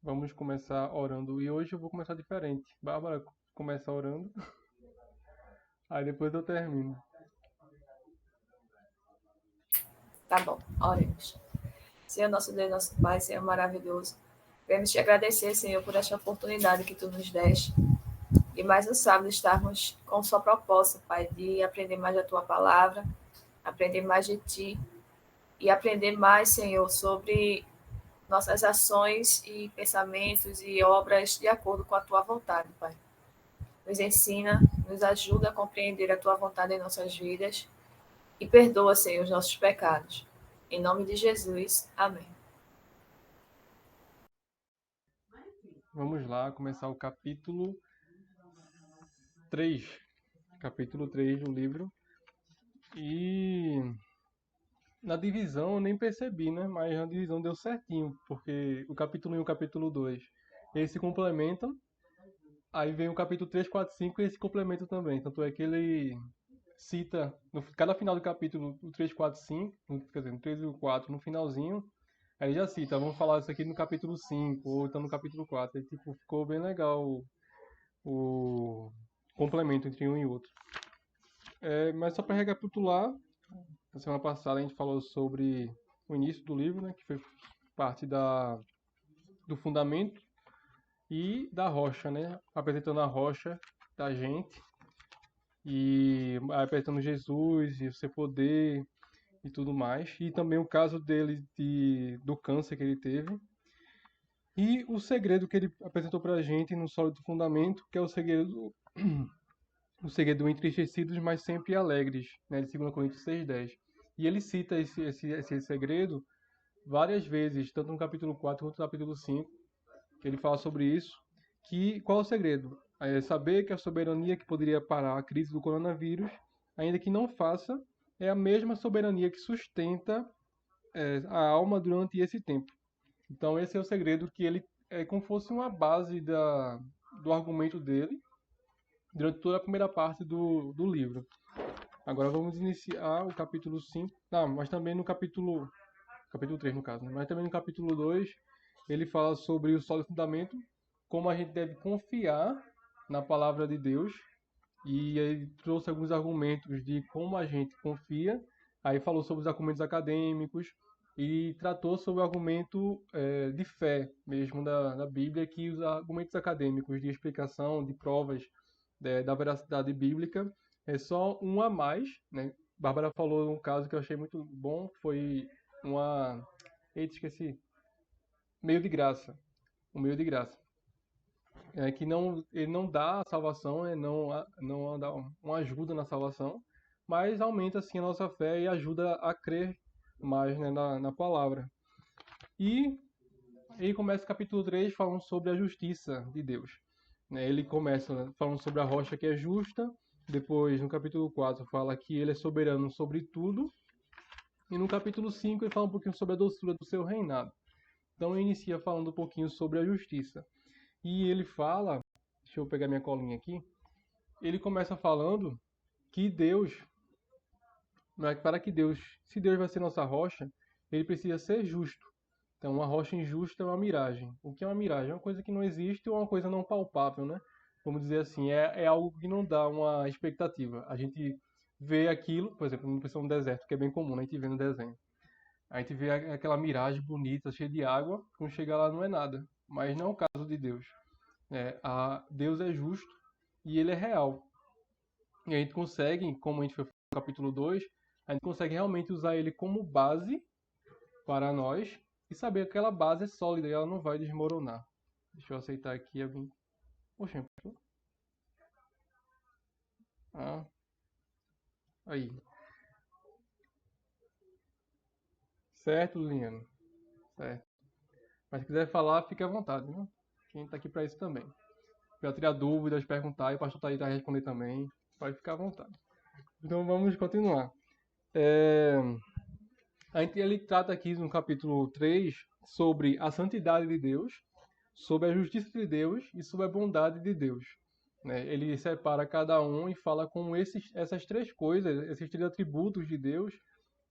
Vamos começar orando. E hoje eu vou começar diferente. Bárbara começa orando, aí depois eu termino. Tá bom, oremos. Senhor nosso Deus, nosso Pai, Senhor maravilhoso. Queremos te agradecer, Senhor, por esta oportunidade que tu nos deste. E mais um sábado estarmos com sua proposta, Pai, de aprender mais da tua palavra, aprender mais de ti e aprender mais, Senhor, sobre nossas ações e pensamentos e obras de acordo com a tua vontade, Pai. Nos ensina, nos ajuda a compreender a tua vontade em nossas vidas e perdoa, Senhor, os nossos pecados. Em nome de Jesus, amém. Vamos lá começar o capítulo 3. Capítulo 3 do livro. E na divisão eu nem percebi, né? Mas na divisão deu certinho, porque o capítulo 1 e o capítulo 2 eles se complementam. Aí vem o capítulo 3, 4, 5 e eles se complementam também. Tanto é que ele cita, no cada final do capítulo, o 3, 4, 5, quer dizer, no 3 e o 4, no finalzinho, aí já cita, vamos falar isso aqui no capítulo 5 ou então no capítulo 4. Aí, tipo, ficou bem legal o complemento entre um e outro. Mas só para recapitular, na semana passada a gente falou sobre o início do livro, né, que foi parte do fundamento e da rocha, né, apresentando a rocha da gente e apresentando Jesus e o seu poder e tudo mais. E também o caso dele do câncer que ele teve. E o segredo que ele apresentou pra gente no sólido fundamento, que é o segredo do entristecidos, mas sempre alegres, né, de 2 Coríntios 6:10. E ele cita esse segredo várias vezes, tanto no capítulo 4 quanto no capítulo 5, que ele fala sobre isso. Qual é o segredo? É saber que a soberania que poderia parar a crise do coronavírus, ainda que não faça, é a mesma soberania que sustenta a alma durante esse tempo. Então esse é o segredo que ele é como se fosse uma base do argumento dele durante toda a primeira parte do livro. Agora vamos iniciar o capítulo 5, mas também no capítulo 3 no caso, né? Mas também no capítulo 2 ele fala sobre o sólido fundamento, como a gente deve confiar na palavra de Deus, e ele trouxe alguns argumentos de como a gente confia. Aí falou sobre os argumentos acadêmicos e tratou sobre o argumento de fé mesmo da Bíblia, que os argumentos acadêmicos de explicação, de provas da veracidade bíblica é só um a mais, né? Bárbara falou um caso que eu achei muito bom, foi uma... Eita, esqueci. Meio de graça. O meio de graça. Que não, ele não dá a salvação, não dá uma ajuda na salvação, mas aumenta assim a nossa fé e ajuda a crer mais, né, na palavra. E ele começa o capítulo 3 falando sobre a justiça de Deus. Né? Ele começa, né, falando sobre a rocha que é justa, depois no capítulo 4 fala que ele é soberano sobre tudo, e no capítulo 5 ele fala um pouquinho sobre a doçura do seu reinado. Então ele inicia falando um pouquinho sobre a justiça. E ele fala, deixa eu pegar minha colinha aqui, ele começa falando que Deus, para que Deus, se Deus vai ser nossa rocha, ele precisa ser justo. Então, uma rocha injusta é uma miragem. O que é uma miragem? É uma coisa que não existe ou uma coisa não palpável, né? Vamos dizer assim, é algo que não dá uma expectativa. A gente vê aquilo, por exemplo, numa pessoa no deserto, que é bem comum, né? A gente vê no desenho. A gente vê aquela miragem bonita, cheia de água, quando chega lá não é nada. Mas não é o caso de Deus. Deus é justo e ele é real. E a gente consegue, como a gente foi no capítulo 2, a gente consegue realmente usar ele como base para nós e saber que aquela base é sólida e ela não vai desmoronar. Deixa eu aceitar aqui alguém. Poxa, ah, aí. Certo, Liliano. Certo. Mas se quiser falar, fique à vontade, né? Quem tá aqui para isso também. Para tirar dúvidas, perguntar e o pastor tá aí para responder também. Pode ficar à vontade. Então vamos continuar. É... Ele trata aqui no capítulo 3 sobre a santidade de Deus, sobre a justiça de Deus e sobre a bondade de Deus. Né? Ele separa cada um e fala como essas três coisas, esses três atributos de Deus,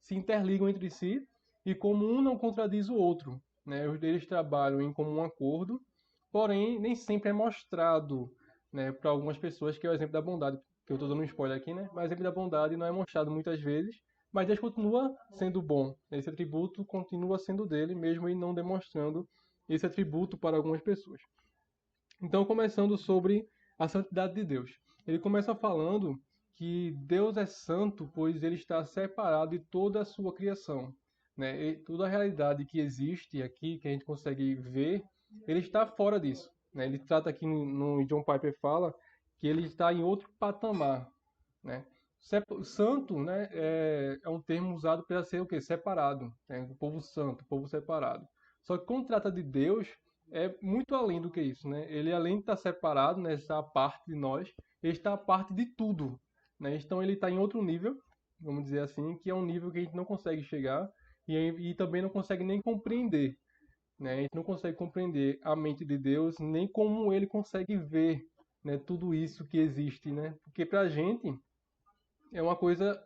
se interligam entre si e como um não contradiz o outro. né? Eles trabalham em comum acordo, porém nem sempre é mostrado, né, para algumas pessoas, que é o exemplo da bondade, que eu estou dando um spoiler aqui, né? Mas o exemplo da bondade não é mostrado muitas vezes, mas Deus continua sendo bom. Esse atributo continua sendo dele, mesmo ele não demonstrando esse atributo para algumas pessoas. Então, começando sobre a santidade de Deus. Ele começa falando que Deus é santo, pois ele está separado de toda a sua criação, né? E toda a realidade que existe aqui, que a gente consegue ver, ele está fora disso, né? Ele trata aqui no John Piper fala que ele está em outro patamar, né? Santo, né, é um termo usado para ser o quê? Separado, né? O povo santo, o povo separado. Só que quando trata de Deus, é muito além do que isso, né? Ele além de estar separado, né, está a parte de nós, ele está a parte de tudo, né? Então ele está em outro nível, vamos dizer assim, que é um nível que a gente não consegue chegar e também não consegue nem compreender, né? A gente não consegue compreender a mente de Deus, nem como ele consegue ver, né, tudo isso que existe, né? Porque para a gente é uma coisa,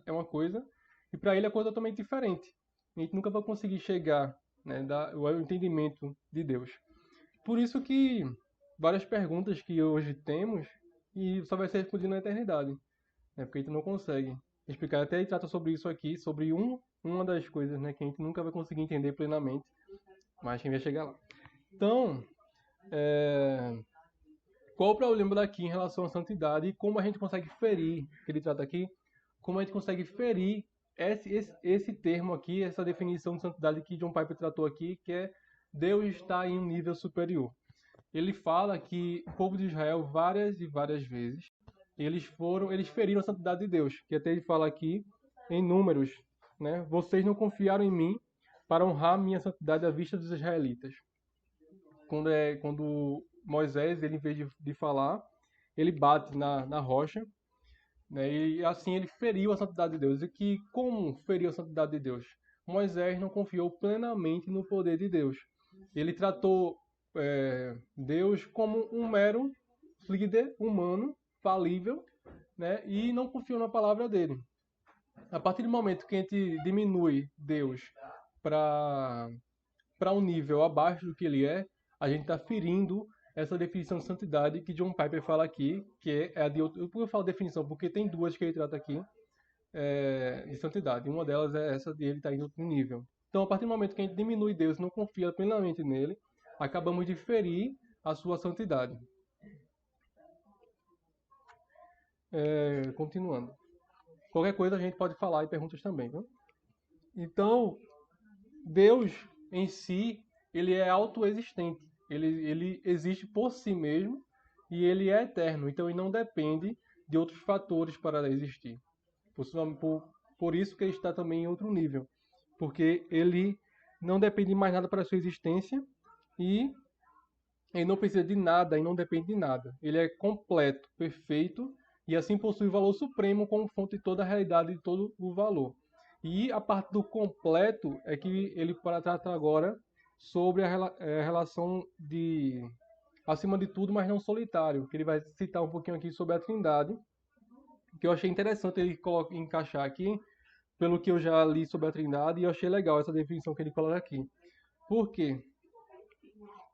e para ele é coisa totalmente diferente. A gente nunca vai conseguir chegar, né, ao entendimento de Deus. Por isso que várias perguntas que hoje temos e só vai ser respondido na eternidade, né? Porque a gente não consegue explicar. Até ele trata sobre isso aqui, sobre uma das coisas, né, que a gente nunca vai conseguir entender plenamente, mas a gente vai chegar lá. Então, qual o problema daqui em relação à santidade e como a gente consegue ferir, que ele trata aqui, como a gente consegue ferir esse termo aqui, essa definição de santidade que John Piper tratou aqui, que é Deus está em um nível superior. Ele fala que o povo de Israel, várias e várias vezes, eles feriram a santidade de Deus, que até ele fala aqui em Números, né? Vocês não confiaram em mim para honrar minha santidade à vista dos israelitas. Quando Moisés, ele, em vez de falar, ele bate na rocha, né? E assim ele feriu a santidade de Deus. E que como feriu a santidade de Deus? Moisés não confiou plenamente no poder de Deus. Ele tratou Deus como um mero líder humano, falível, né? E não confiou na palavra dele. A partir do momento que a gente diminui Deus para um nível abaixo do que ele é, a gente está ferindo essa definição de santidade que John Piper fala aqui, que é a de outro. Por que eu falo definição? Porque tem duas que ele trata aqui de santidade. Uma delas é essa de ele estar em outro nível. Então, a partir do momento que a gente diminui Deus e não confia plenamente nele, acabamos de ferir a sua santidade. Continuando. Qualquer coisa a gente pode falar e perguntas também, viu? Então, Deus em si, ele é autoexistente. Ele existe por si mesmo e ele é eterno. Então, ele não depende de outros fatores para existir. Por isso que ele está também em outro nível. Porque ele não depende de mais nada para a sua existência e ele não precisa de nada e não depende de nada. Ele é completo, perfeito e assim possui valor supremo como fonte de toda a realidade e de todo o valor. E a parte do completo é que ele trata agora sobre a relação de acima de tudo, mas não solitário, que ele vai citar um pouquinho aqui sobre a Trindade, que eu achei interessante ele encaixar aqui, pelo que eu já li sobre a Trindade, e eu achei legal essa definição que ele coloca aqui. Por quê?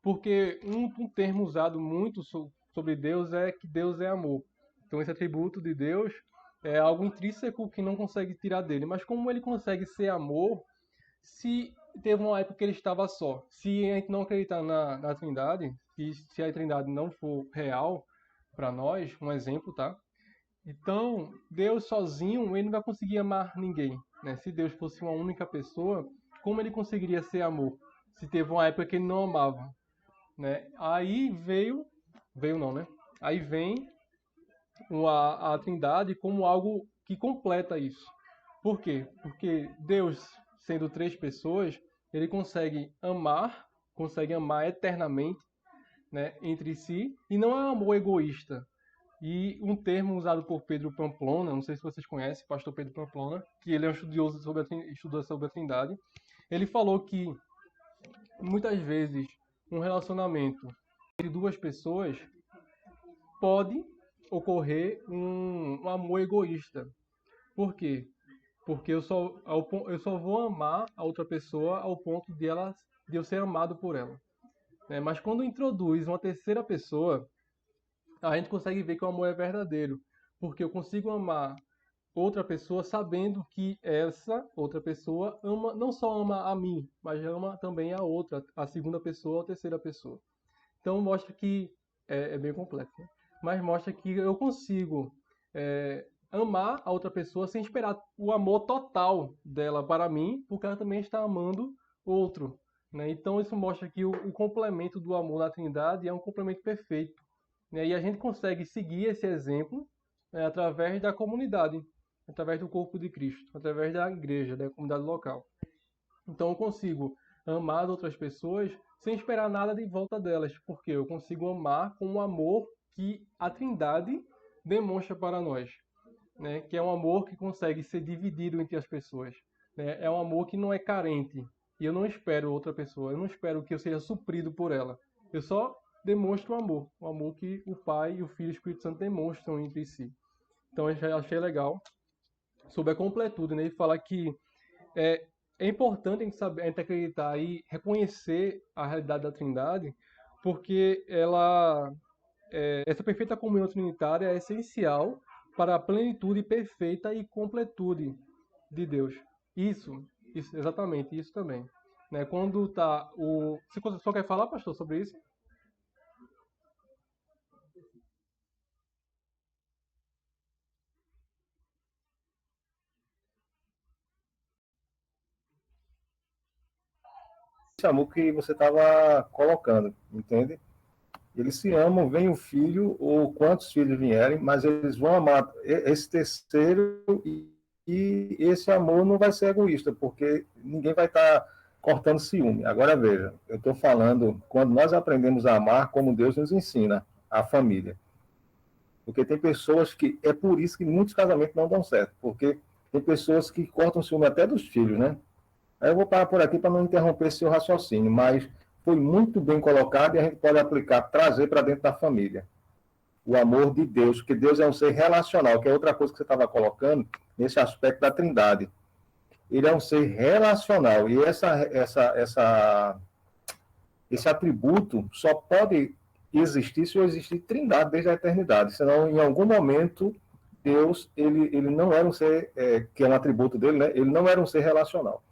Porque um termo usado muito sobre Deus é que Deus é amor. Então esse atributo de Deus é algo intrínseco que não consegue tirar dele. Mas como ele consegue ser amor, se teve uma época que ele estava só? Se a gente não acreditar na Trindade, se a Trindade não for real para nós, um exemplo, tá? Então, Deus sozinho, ele não vai conseguir amar ninguém, né? Se Deus fosse uma única pessoa, como ele conseguiria ser amor? Se teve uma época que ele não amava, né? Aí veio não, né? Aí vem a Trindade como algo que completa isso. Por quê? Porque Deus, sendo três pessoas, ele consegue amar eternamente, né, entre si, e não é um amor egoísta. E um termo usado por Pedro Pamplona, não sei se vocês conhecem, pastor Pedro Pamplona, que ele é um estudioso estudou sobre a Trindade, ele falou que muitas vezes um relacionamento entre duas pessoas pode ocorrer um amor egoísta. Por quê? Porque eu só vou amar a outra pessoa ao ponto de ela de eu ser amado por ela. Mas quando introduz uma terceira pessoa, a gente consegue ver que o amor é verdadeiro, porque eu consigo amar outra pessoa sabendo que essa outra pessoa ama, não só ama a mim, mas ama também a outra, a segunda pessoa ou a terceira pessoa. Então mostra que é bem complexo, né? Mas mostra que eu consigo amar a outra pessoa sem esperar o amor total dela para mim, porque ela também está amando outro, né? Então isso mostra que o complemento do amor na Trindade é um complemento perfeito, né? E a gente consegue seguir esse exemplo através da comunidade, através do corpo de Cristo, através da igreja, da comunidade local. Então eu consigo amar outras pessoas sem esperar nada de volta delas, porque eu consigo amar com o amor que a Trindade demonstra para nós, né? Que é um amor que consegue ser dividido entre as pessoas, né? É um amor que não é carente. E eu não espero outra pessoa, eu não espero que eu seja suprido por ela. Eu só demonstro o amor que o Pai, o Filho e o Espírito Santo demonstram entre si. Então eu já achei legal sobre a completude, né? E falar que é, é importante a gente saber, a gente acreditar e reconhecer a realidade da Trindade, porque essa perfeita comunhão trinitária é essencial para a plenitude perfeita e completude de Deus. Isso, exatamente, isso também. Né? Quando tá o. Você só quer falar, pastor, sobre isso? Esse amor que você estava colocando, entende? Eles se amam, vem o filho, ou quantos filhos vierem, mas eles vão amar esse terceiro e esse amor não vai ser egoísta, porque ninguém vai estar cortando ciúme. Agora veja, eu estou falando quando nós aprendemos a amar como Deus nos ensina, a família. Porque tem pessoas que, é por isso que muitos casamentos não dão certo, porque tem pessoas que cortam ciúme até dos filhos, né? Aí eu vou parar por aqui para não interromper seu raciocínio, mas foi muito bem colocado e a gente pode aplicar, trazer para dentro da família. O amor de Deus, porque Deus é um ser relacional, que é outra coisa que você estava colocando nesse aspecto da Trindade. Ele é um ser relacional e esse atributo só pode existir se existir Trindade desde a eternidade, senão em algum momento Deus ele não era um ser, que é um atributo dele, né? Ele não era um ser relacional.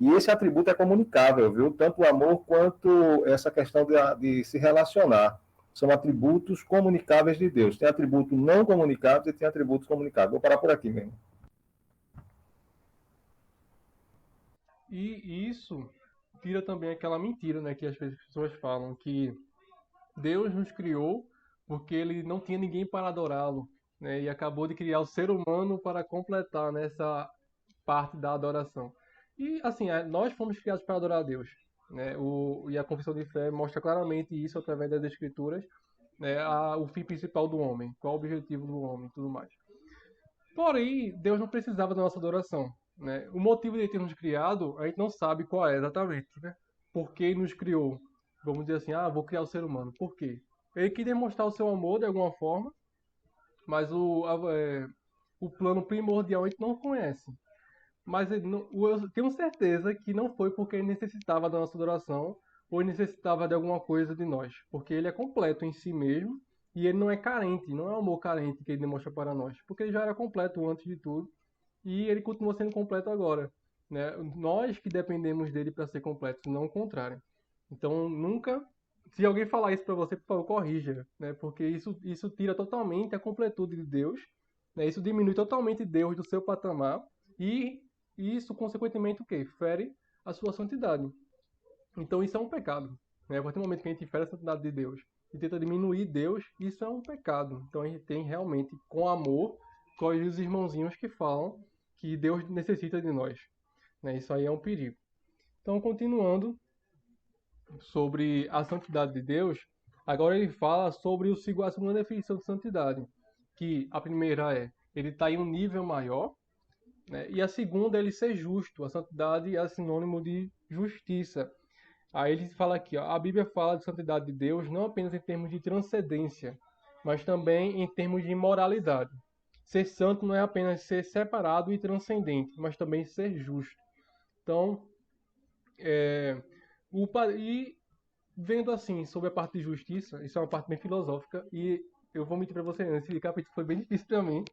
E esse atributo é comunicável, viu? Tanto o amor quanto essa questão de se relacionar. São atributos comunicáveis de Deus. Tem atributos não comunicáveis e tem atributos comunicáveis. Vou parar por aqui mesmo. E isso tira também aquela mentira, né, que as pessoas falam, que Deus nos criou porque ele não tinha ninguém para adorá-lo, né, e acabou de criar o ser humano para completar nessa parte da adoração. E assim, nós fomos criados para adorar a Deus, né? E a confissão de fé mostra claramente isso através das escrituras, né? O fim principal do homem, qual o objetivo do homem, e tudo mais. Porém, Deus não precisava da nossa adoração, né? O motivo de ele ter nos criado, a gente não sabe qual é exatamente, né? Por que ele nos criou? Vamos dizer assim, vou criar o ser humano. Por quê? Ele quis demonstrar o seu amor de alguma forma, mas o plano primordial a gente não conhece. Mas eu tenho certeza que não foi porque ele necessitava da nossa adoração ou ele necessitava de alguma coisa de nós. Porque ele é completo em si mesmo e ele não é carente, não é um amor carente que ele demonstra para nós. Porque ele já era completo antes de tudo e ele continua sendo completo agora. Né? Nós que dependemos dele para ser completos, não o contrário. Então nunca. Se alguém falar isso para você, por favor, corrija, né? Porque isso tira totalmente a completude de Deus, né? Isso diminui totalmente Deus do seu patamar e isso, consequentemente, o quê? Fere a sua santidade. Então isso é um pecado. Né? A partir do momento que a gente fere a santidade de Deus e tenta diminuir Deus, isso é um pecado. Então a gente tem realmente, com amor, corrigir os irmãozinhos que falam que Deus necessita de nós. Né? Isso aí é um perigo. Então, continuando sobre a santidade de Deus, agora ele fala sobre a segunda definição de santidade, que a primeira é, ele está em um nível maior, né? E a segunda é ele ser justo. A santidade é sinônimo de justiça. Aí ele fala aqui, ó, a Bíblia fala de santidade de Deus não apenas em termos de transcendência, mas também em termos de moralidade. Ser santo não é apenas ser separado e transcendente, mas também ser justo. Então, E vendo assim, sobre a parte de justiça, isso é uma parte bem filosófica, e eu vou mentir para você, esse capítulo foi bem difícil para mim,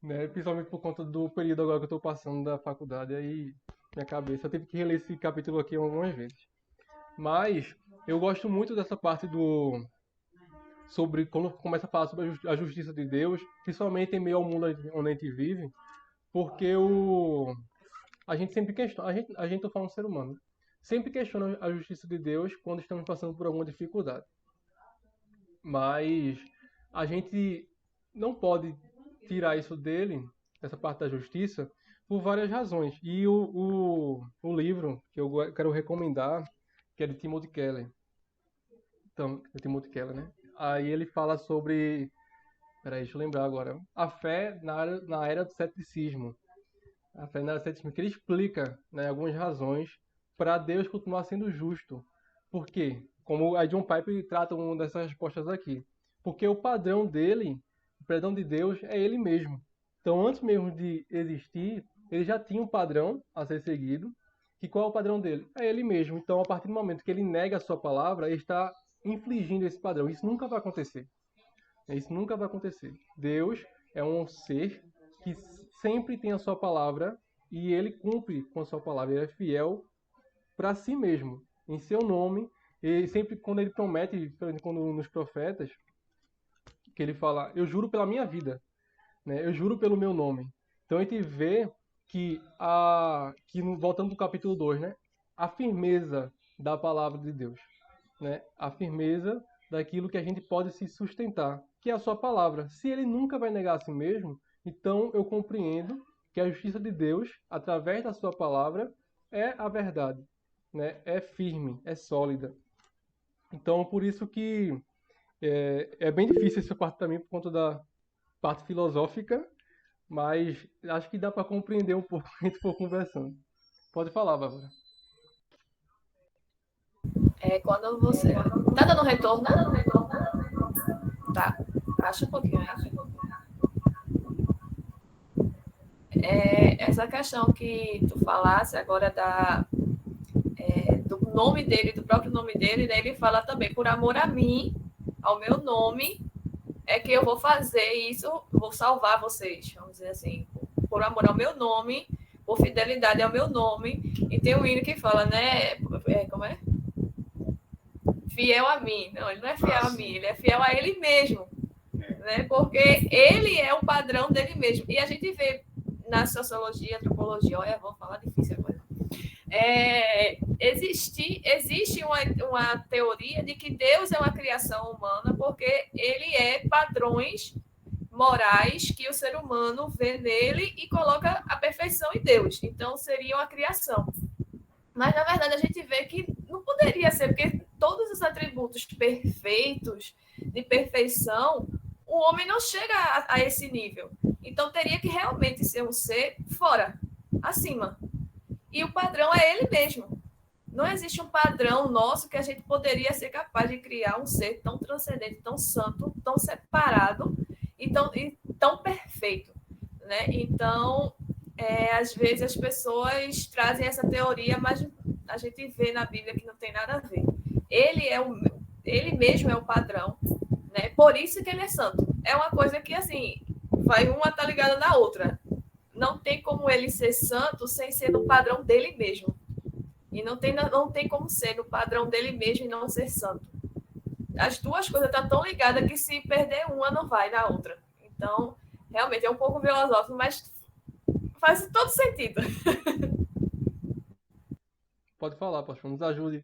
né? Principalmente por conta do período agora que eu estou passando da faculdade, aí minha cabeça, eu tive que reler esse capítulo aqui algumas vezes. Mas eu gosto muito dessa parte sobre quando começa a falar sobre a justiça de Deus, principalmente em meio ao mundo onde a gente vive, porque a gente sempre questiona, a gente tô falando ser humano, sempre questiona a justiça de Deus quando estamos passando por alguma dificuldade. Mas a gente não pode tirar isso dele, essa parte da justiça, por várias razões. E o livro que eu quero recomendar, que é de Timothy Keller. Então, é Timothy Keller, né? Aí ele fala sobre... Peraí, deixa eu lembrar agora. A fé na era do ceticismo. A fé na era do ceticismo, que ele explica, né, algumas razões para Deus continuar sendo justo. Por quê? Como a John Piper trata uma dessas respostas aqui. Porque o padrão dele, o perdão de Deus, é ele mesmo. Então, antes mesmo de existir, ele já tinha um padrão a ser seguido. E qual é o padrão dele? É ele mesmo. Então, a partir do momento que ele nega a sua palavra, ele está infligindo esse padrão. Isso nunca vai acontecer. Isso nunca vai acontecer. Deus é um ser que sempre tem a sua palavra e ele cumpre com a sua palavra. Ele é fiel para si mesmo, em seu nome. E sempre quando ele promete, quando nos profetas, que ele fala, eu juro pela minha vida, né? Eu juro pelo meu nome. Então a gente vê que, voltando para o capítulo 2, né? A firmeza da palavra de Deus, né? A firmeza daquilo que a gente pode se sustentar, que é a sua palavra. Se ele nunca vai negar a si mesmo, então eu compreendo que a justiça de Deus, através da sua palavra, é a verdade, né? É firme, é sólida. Então, por isso que é bem difícil essa parte também, por conta da parte filosófica, mas acho que dá para compreender um pouco se a gente for conversando. Pode falar, Bárbara. Quando você... Tá dando retorno? Tá. Acha um pouquinho. Essa questão que tu falasse agora do nome dele, do próprio nome dele, né? Ele fala também, por amor a mim, ao meu nome, é que eu vou fazer isso, vou salvar vocês, vamos dizer assim, por amor ao meu nome, por fidelidade ao meu nome. E tem um hino que fala, né? Como é? Fiel a mim. Não, ele não é fiel a mim, ele é fiel a ele mesmo, né? Porque ele é o padrão dele mesmo. E a gente vê na sociologia, antropologia, olha, vou falar difícil agora. Existe uma teoria de que Deus é uma criação humana porque ele é padrões morais que o ser humano vê nele e coloca a perfeição em Deus. Então, seria uma criação. Mas, na verdade, a gente vê que não poderia ser, porque todos os atributos perfeitos, de perfeição, o homem não chega a esse nível. Então, teria que realmente ser um ser fora, acima. E o padrão é ele mesmo. Não existe um padrão nosso que a gente poderia ser capaz de criar um ser tão transcendente, tão santo, tão separado e tão perfeito, né? Então, às vezes as pessoas trazem essa teoria, mas a gente vê na Bíblia que não tem nada a ver. Ele mesmo é o padrão, né? Por isso que ele é santo. É uma coisa que, assim, uma tá ligada na outra. Não tem como ele ser santo sem ser no padrão dele mesmo. E não tem como ser no padrão dele mesmo e não ser santo. As duas coisas estão tão ligadas que se perder uma, não vai na outra. Então, realmente, é um pouco filosófico, mas faz todo sentido. Pode falar, pastor, nos ajude.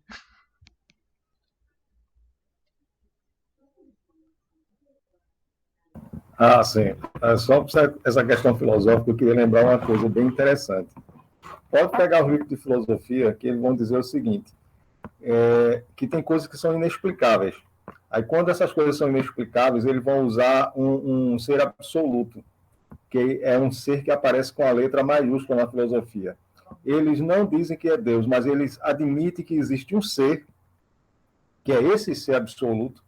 Sim. Só para essa questão filosófica, eu queria lembrar uma coisa bem interessante. Pode pegar o livro de filosofia, que eles vão dizer o seguinte, que tem coisas que são inexplicáveis. Aí, quando essas coisas são inexplicáveis, eles vão usar um ser absoluto, que é um ser que aparece com a letra maiúscula na filosofia. Eles não dizem que é Deus, mas eles admitem que existe um ser, que é esse ser absoluto,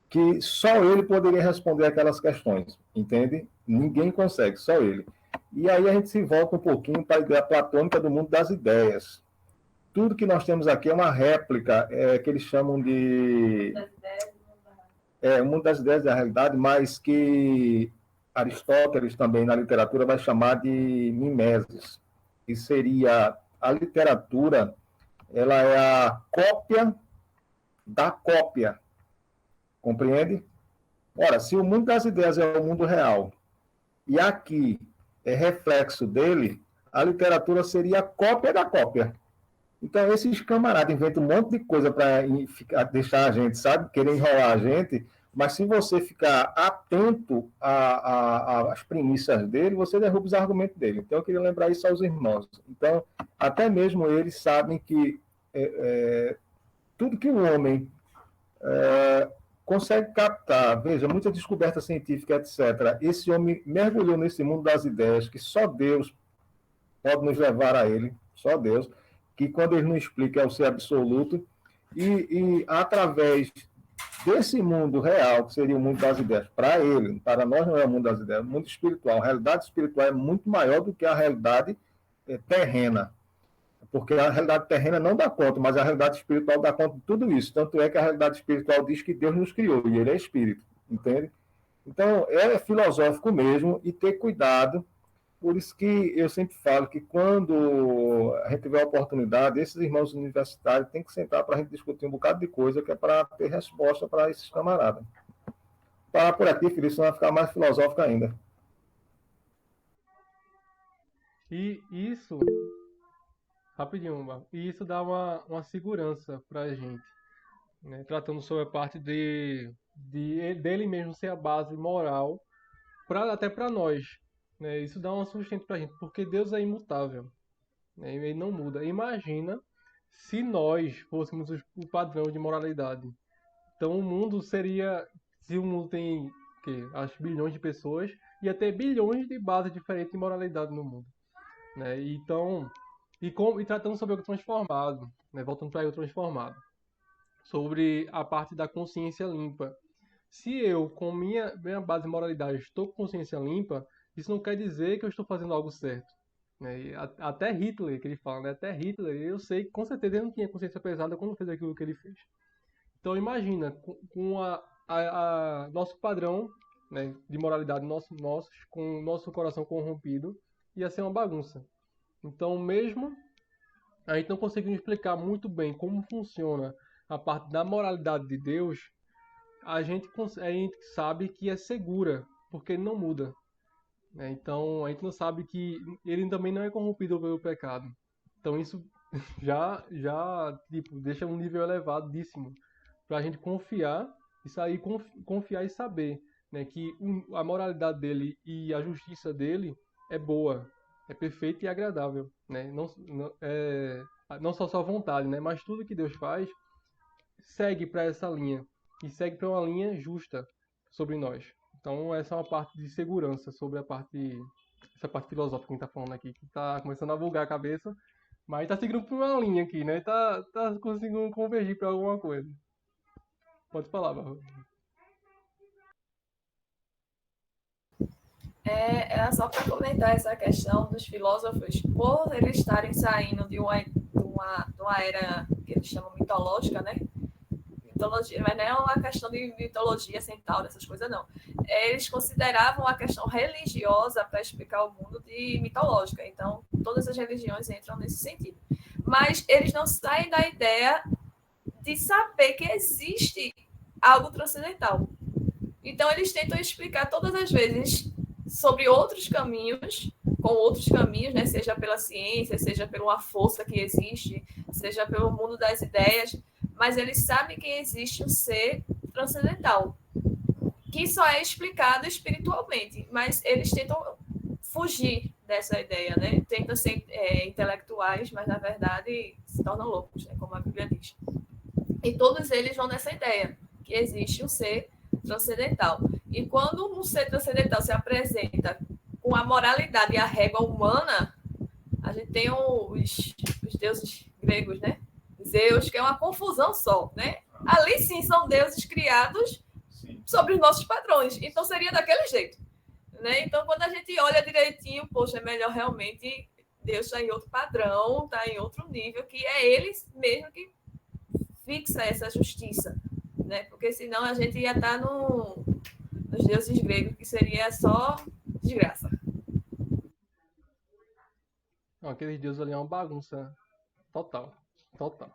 que só ele poderia responder aquelas questões, entende? Ninguém consegue, só ele. E aí a gente se volta um pouquinho para a ideia platônica do mundo das ideias. tudo que nós temos aqui é uma réplica, que eles chamam de... o mundo das ideias da realidade, mas que Aristóteles também, na literatura, vai chamar de mimesis, que seria a literatura, ela é a cópia da cópia, compreende? Ora, se o mundo das ideias é o mundo real, e aqui é reflexo dele, a literatura seria a cópia da cópia. Então, esses camaradas inventam um monte de coisa para deixar a gente, sabe? Querer enrolar a gente, mas se você ficar atento às premissas dele, você derruba os argumentos dele. Então, eu queria lembrar isso aos irmãos. Então, até mesmo eles sabem que tudo que o homem consegue captar, veja, muita descoberta científica, etc. Esse homem mergulhou nesse mundo das ideias, que só Deus pode nos levar a ele, só Deus, que quando ele não explica é o ser absoluto, e através desse mundo real, que seria o mundo das ideias, para ele, para nós não é o mundo das ideias, é o mundo espiritual. A realidade espiritual é muito maior do que a realidade terrena, porque a realidade terrena não dá conta, mas a realidade espiritual dá conta de tudo isso. Tanto é que a realidade espiritual diz que Deus nos criou, e ele é espírito, entende? Então, é filosófico mesmo, e ter cuidado. Por isso que eu sempre falo que quando a gente tiver a oportunidade, esses irmãos universitários têm que sentar para a gente discutir um bocado de coisa, que é para ter resposta para esses camaradas. Parar por aqui, Felipe, senão vai ficar mais filosófico ainda. E isso, rapidinho, Marco, e isso dá uma segurança para a gente, né? Tratando sobre a parte dele mesmo ser a base moral, até para nós. Né? Isso dá um sustento para a gente, porque Deus é imutável, né? Ele não muda. Imagina se nós fôssemos o padrão de moralidade. Então o mundo seria, se o mundo tem acho bilhões de pessoas, ia ter bilhões de bases diferentes de moralidade no mundo, né? Então, e tratando sobre o transformado, né? Voltando para o transformado, sobre a parte da consciência limpa. Se eu, com minha base de moralidade, estou com consciência limpa, isso não quer dizer que eu estou fazendo algo certo. Né? Até Hitler, que ele fala, né? Até Hitler, eu sei que com certeza ele não tinha consciência pesada quando fez aquilo que ele fez. Então imagina, com nosso padrão, né, de moralidade com o nosso coração corrompido, ia ser uma bagunça. Então mesmo a gente não conseguindo explicar muito bem como funciona a parte da moralidade de Deus, a gente sabe que é segura, porque ele não muda. Então, a gente não sabe que ele também não é corrompido pelo pecado. Então, isso já tipo, deixa um nível elevadíssimo para a gente confiar e sair, confiar e saber, né, que a moralidade dele e a justiça dele é boa, é perfeita e agradável. Né? Não só sua vontade, né, mas tudo que Deus faz segue para essa linha. E segue para uma linha justa sobre nós. Então, essa é uma parte de segurança sobre essa parte filosófica que a gente está falando aqui, que está começando a bugar a cabeça, mas está seguindo por uma linha aqui, né? Tá conseguindo convergir para alguma coisa. Pode falar, Barro. Era só para comentar essa questão dos filósofos, por eles estarem saindo de uma era que eles chamam mitológica, né? Mitologia, mas não é uma questão de mitologia centauro, essas coisas não. Eles consideravam a questão religiosa para explicar o mundo de mitológica. Então, todas as religiões entram nesse sentido. Mas eles não saem da ideia de saber que existe algo transcendental. Então, eles tentam explicar todas as vezes sobre outros caminhos, com outros caminhos, né? Seja pela ciência, seja por uma força que existe, seja pelo mundo das ideias, mas eles sabem que existe um ser transcendental, que só é explicado espiritualmente, mas eles tentam fugir dessa ideia, né? Tentam ser intelectuais, mas na verdade se tornam loucos, né? Como a Bíblia diz. E todos eles vão nessa ideia, que existe um ser transcendental. E quando um ser transcendental se apresenta com a moralidade e a régua humana, a gente tem os deuses gregos, né? Zeus, que é uma confusão só, né? Ali sim são deuses criados sobre os nossos padrões. Então seria daquele jeito, né? Então quando a gente olha direitinho, poxa, é melhor realmente Deus está em outro padrão, está em outro nível, que é ele mesmo que fixa essa justiça, né? Porque senão a gente ia estar nos deuses gregos, que seria só desgraça. Não, aqueles deuses ali é uma bagunça total, total.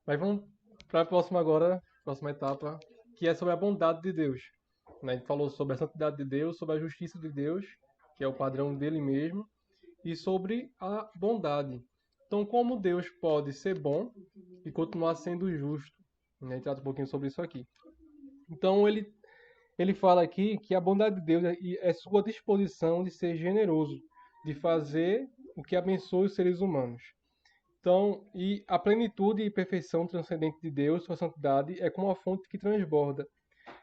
Mas vamos para a próxima agora, próxima etapa, que é sobre a bondade de Deus. Né? A gente falou sobre a santidade de Deus, sobre a justiça de Deus, que é o padrão dele mesmo, e sobre a bondade. Então, como Deus pode ser bom e continuar sendo justo? Né? A gente trata um pouquinho sobre isso aqui. Então, ele fala aqui que a bondade de Deus é sua disposição de ser generoso, de fazer o que abençoe os seres humanos. Então, e a plenitude e perfeição transcendente de Deus, sua santidade, é como uma fonte que transborda.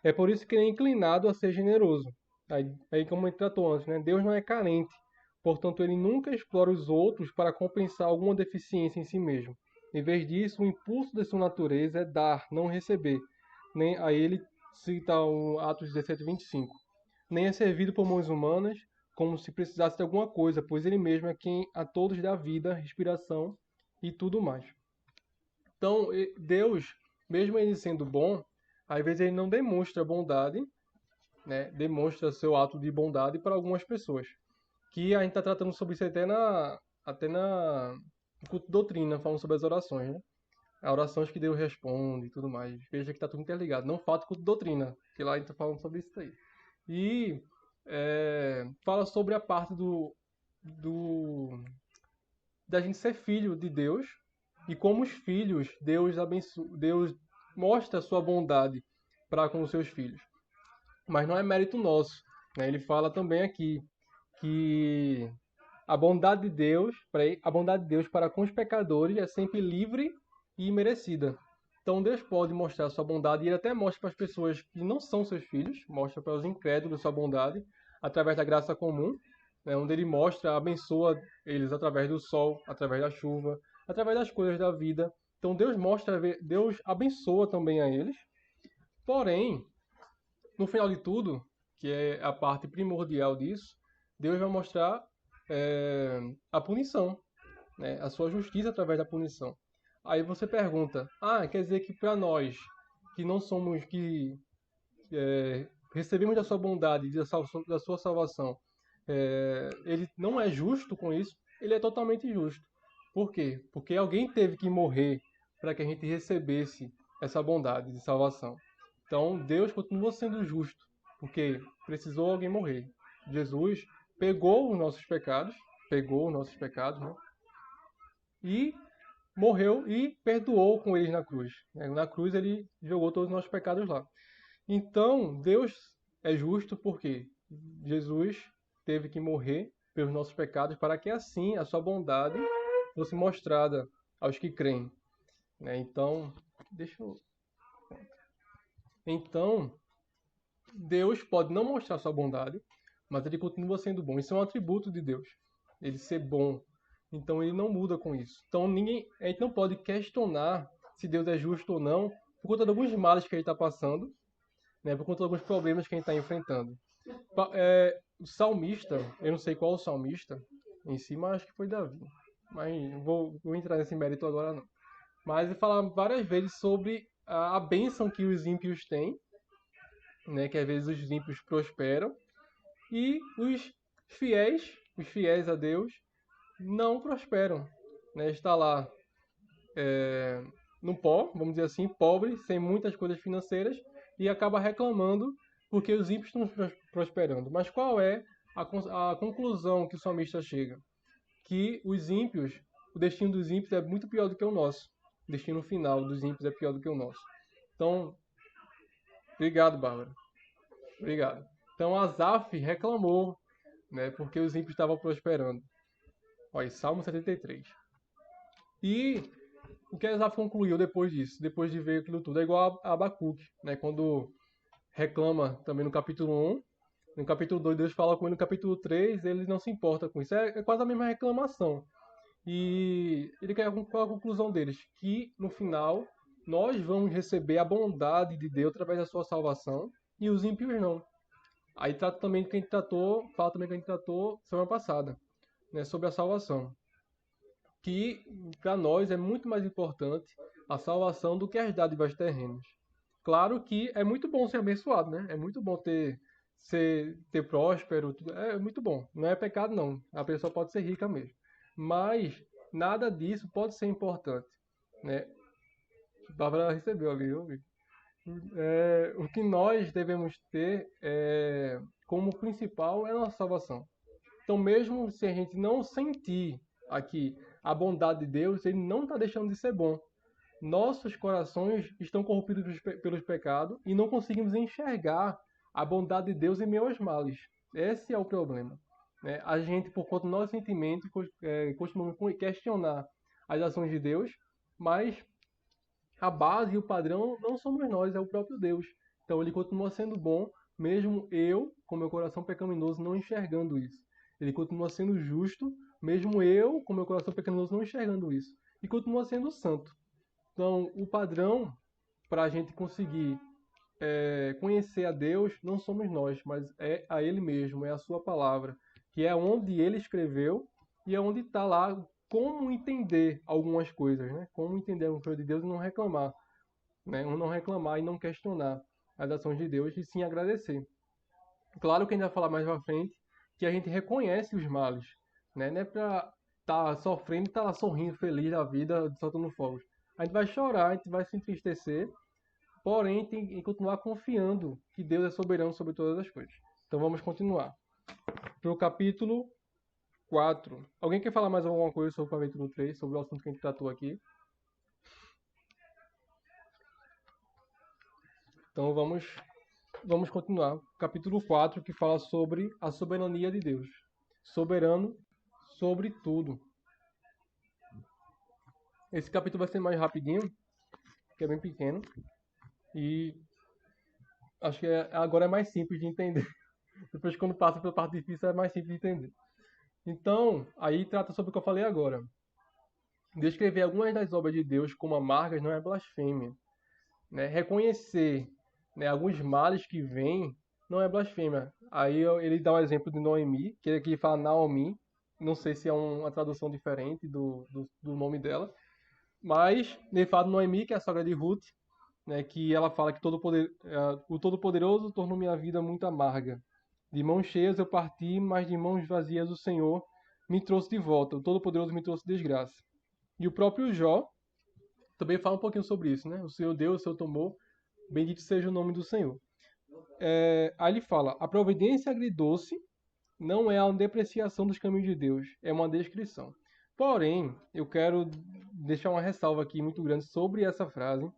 É por isso que ele é inclinado a ser generoso. Aí como a gente tratou antes, né? Deus não é carente. Portanto, ele nunca explora os outros para compensar alguma deficiência em si mesmo. Em vez disso, o impulso de sua natureza é dar, não receber. Nem, aí ele cita o Atos 17:25. Nem é servido por mãos humanas, como se precisasse de alguma coisa, pois ele mesmo é quem a todos dá vida, respiração e tudo mais. Então, Deus, mesmo ele sendo bom, às vezes ele não demonstra bondade, né? Demonstra seu ato de bondade para algumas pessoas. Que a gente está tratando sobre isso até na culto de doutrina, falando sobre as orações, né? As orações que Deus responde e tudo mais. Veja que está tudo interligado. Não falta culto de doutrina, que lá a gente está falando sobre isso aí. E fala sobre a parte da gente ser filho de Deus e como os filhos, Deus mostra a sua bondade para com os seus filhos. Mas não é mérito nosso, né? Ele fala também aqui que a bondade de Deus para com os pecadores é sempre livre e imerecida. Então Deus pode mostrar a sua bondade e ele até mostra para as pessoas que não são seus filhos, mostra para os incrédulos sua bondade através da graça comum, né, onde ele mostra, abençoa eles através do sol, através da chuva, através das coisas da vida. Então Deus mostra, Deus abençoa também a eles. Porém, no final de tudo, que é a parte primordial disso, Deus vai mostrar a punição, né? A sua justiça através da punição. Aí você pergunta, quer dizer que para nós que não somos, que recebemos da sua bondade, da sua salvação, ele não é justo com isso? Ele é totalmente justo. Por quê? Porque alguém teve que morrer para que a gente recebesse essa bondade de salvação. Então Deus continua sendo justo, porque precisou alguém morrer. Jesus pegou os nossos pecados, né? E morreu e perdoou com eles na cruz. Na cruz ele jogou todos os nossos pecados lá. Então Deus é justo porque Jesus teve que morrer pelos nossos pecados para que assim a sua bondade fosse mostrada aos que creem. Né? Então, Então, Deus pode não mostrar sua bondade, mas ele continua sendo bom. Isso é um atributo de Deus. Ele ser bom. Então ele não muda com isso. Então a gente não pode questionar se Deus é justo ou não por conta de alguns males que ele está passando, né? Por conta de alguns problemas que a gente está enfrentando. O salmista, eu não sei qual o salmista em si, mas acho que foi Davi. Mas não vou entrar nesse mérito agora não. Mas ele fala várias vezes sobre a bênção que os ímpios têm, né? Que às vezes os ímpios prosperam e os fiéis a Deus, não prosperam, né? Está lá no pó, vamos dizer assim, pobre, sem muitas coisas financeiras e acaba reclamando porque os ímpios estão prosperando. Mas qual é a conclusão que o salmista chega? Que os ímpios, o destino dos ímpios é muito pior do que o nosso. O destino final dos ímpios é pior do que o nosso. Então, obrigado, Bárbara. Obrigado. Então, Asaf reclamou, né, porque os ímpios estavam prosperando. Olha, Salmo 73. E o que Asaf concluiu depois disso, depois de ver aquilo tudo, é igual a Abacuque, né, quando reclama também no capítulo 1, no capítulo 2 Deus fala com ele, no capítulo 3 ele não se importa com isso, é quase a mesma reclamação. E ele quer qual a conclusão deles? Que no final nós vamos receber a bondade de Deus através da sua salvação e os ímpios não. Aí trata também que a gente tratou, fala também que a gente tratou semana passada, né, sobre a salvação. que para nós é muito mais importante a salvação do que as dádivas terrenas. Claro que é muito bom ser abençoado, né? É muito bom ter próspero, é muito bom. Não é pecado, não. A pessoa pode ser rica mesmo. Mas nada disso pode ser importante, né? A Bárbara recebeu ali, viu? O que nós devemos ter como principal é a nossa salvação. Então, mesmo se a gente não sentir aqui a bondade de Deus, ele não está deixando de ser bom. Nossos corações estão corrompidos pelos pecados e não conseguimos enxergar a bondade de Deus em meio aos males. Esse é o problema, né? A gente, por conta dos nossos sentimentos, costumamos questionar as ações de Deus, mas a base e o padrão não somos nós, é o próprio Deus. Então ele continua sendo bom, mesmo eu, com meu coração pecaminoso, não enxergando isso. Ele continua sendo justo, mesmo eu, com meu coração pecaminoso, não enxergando isso. E continua sendo santo. Então, o padrão para a gente conseguir conhecer a Deus não somos nós, mas é a Ele mesmo, é a Sua palavra, que é onde Ele escreveu e é onde está lá como entender algumas coisas, né? Como entender alguma coisa de Deus e não reclamar, né? Não reclamar e não questionar as ações de Deus e sim agradecer. Claro que ainda vai falar mais pra frente que a gente reconhece os males, né? Não é para estar sofrendo e estar lá sorrindo, feliz da vida, soltando fogos. A gente vai chorar, a gente vai se entristecer, porém tem que continuar confiando que Deus é soberano sobre todas as coisas. Então vamos continuar. Para o capítulo 4. Alguém quer falar mais alguma coisa sobre o capítulo 3, sobre o assunto que a gente tratou aqui? Então vamos continuar. Capítulo 4, que fala sobre a soberania de Deus. Soberano sobre tudo. Esse capítulo vai ser mais rapidinho, que é bem pequeno. E acho que agora é mais simples de entender. Depois, quando passa pela parte difícil, é mais simples de entender. Então, aí trata sobre o que eu falei agora. Descrever algumas das obras de Deus como amargas não é blasfêmia, né? Reconhecer, né, alguns males que vêm não é blasfêmia. Aí ele dá um exemplo de Noemi, que aqui fala Naomi. Não sei se é uma tradução diferente do nome dela. Mas ele fala de Noemi, que é a sogra de Ruth, né, que ela fala que o Todo-Poderoso tornou minha vida muito amarga. De mãos cheias eu parti, mas de mãos vazias o Senhor me trouxe de volta. O Todo-Poderoso me trouxe desgraça. E o próprio Jó também fala um pouquinho sobre isso, né? O Senhor deu, o Senhor tomou, bendito seja o nome do Senhor. Aí ele fala, a providência agridoce não é a depreciação dos caminhos de Deus, é uma descrição. Porém, eu quero deixar uma ressalva aqui muito grande sobre essa frase,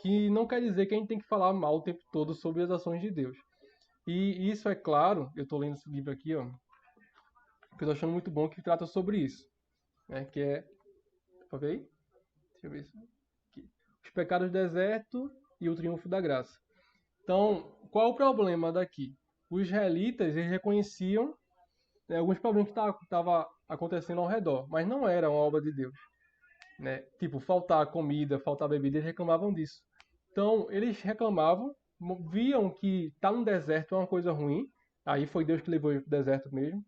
que não quer dizer que a gente tem que falar mal o tempo todo sobre as ações de Deus. E isso é claro, eu estou lendo esse livro aqui, ó, que eu estou achando muito bom, que trata sobre isso, né, que é, ok? Deixa eu ver isso aqui. Os pecados do deserto e o triunfo da graça. Então, qual o problema daqui? Os israelitas, eles reconheciam alguns problemas que estavam acontecendo ao redor, mas não era uma obra de Deus, né? Tipo, faltar comida, faltar bebida, eles reclamavam disso. Então, eles reclamavam, viam que estar no deserto é uma coisa ruim, aí foi Deus que levou eles para o deserto mesmo,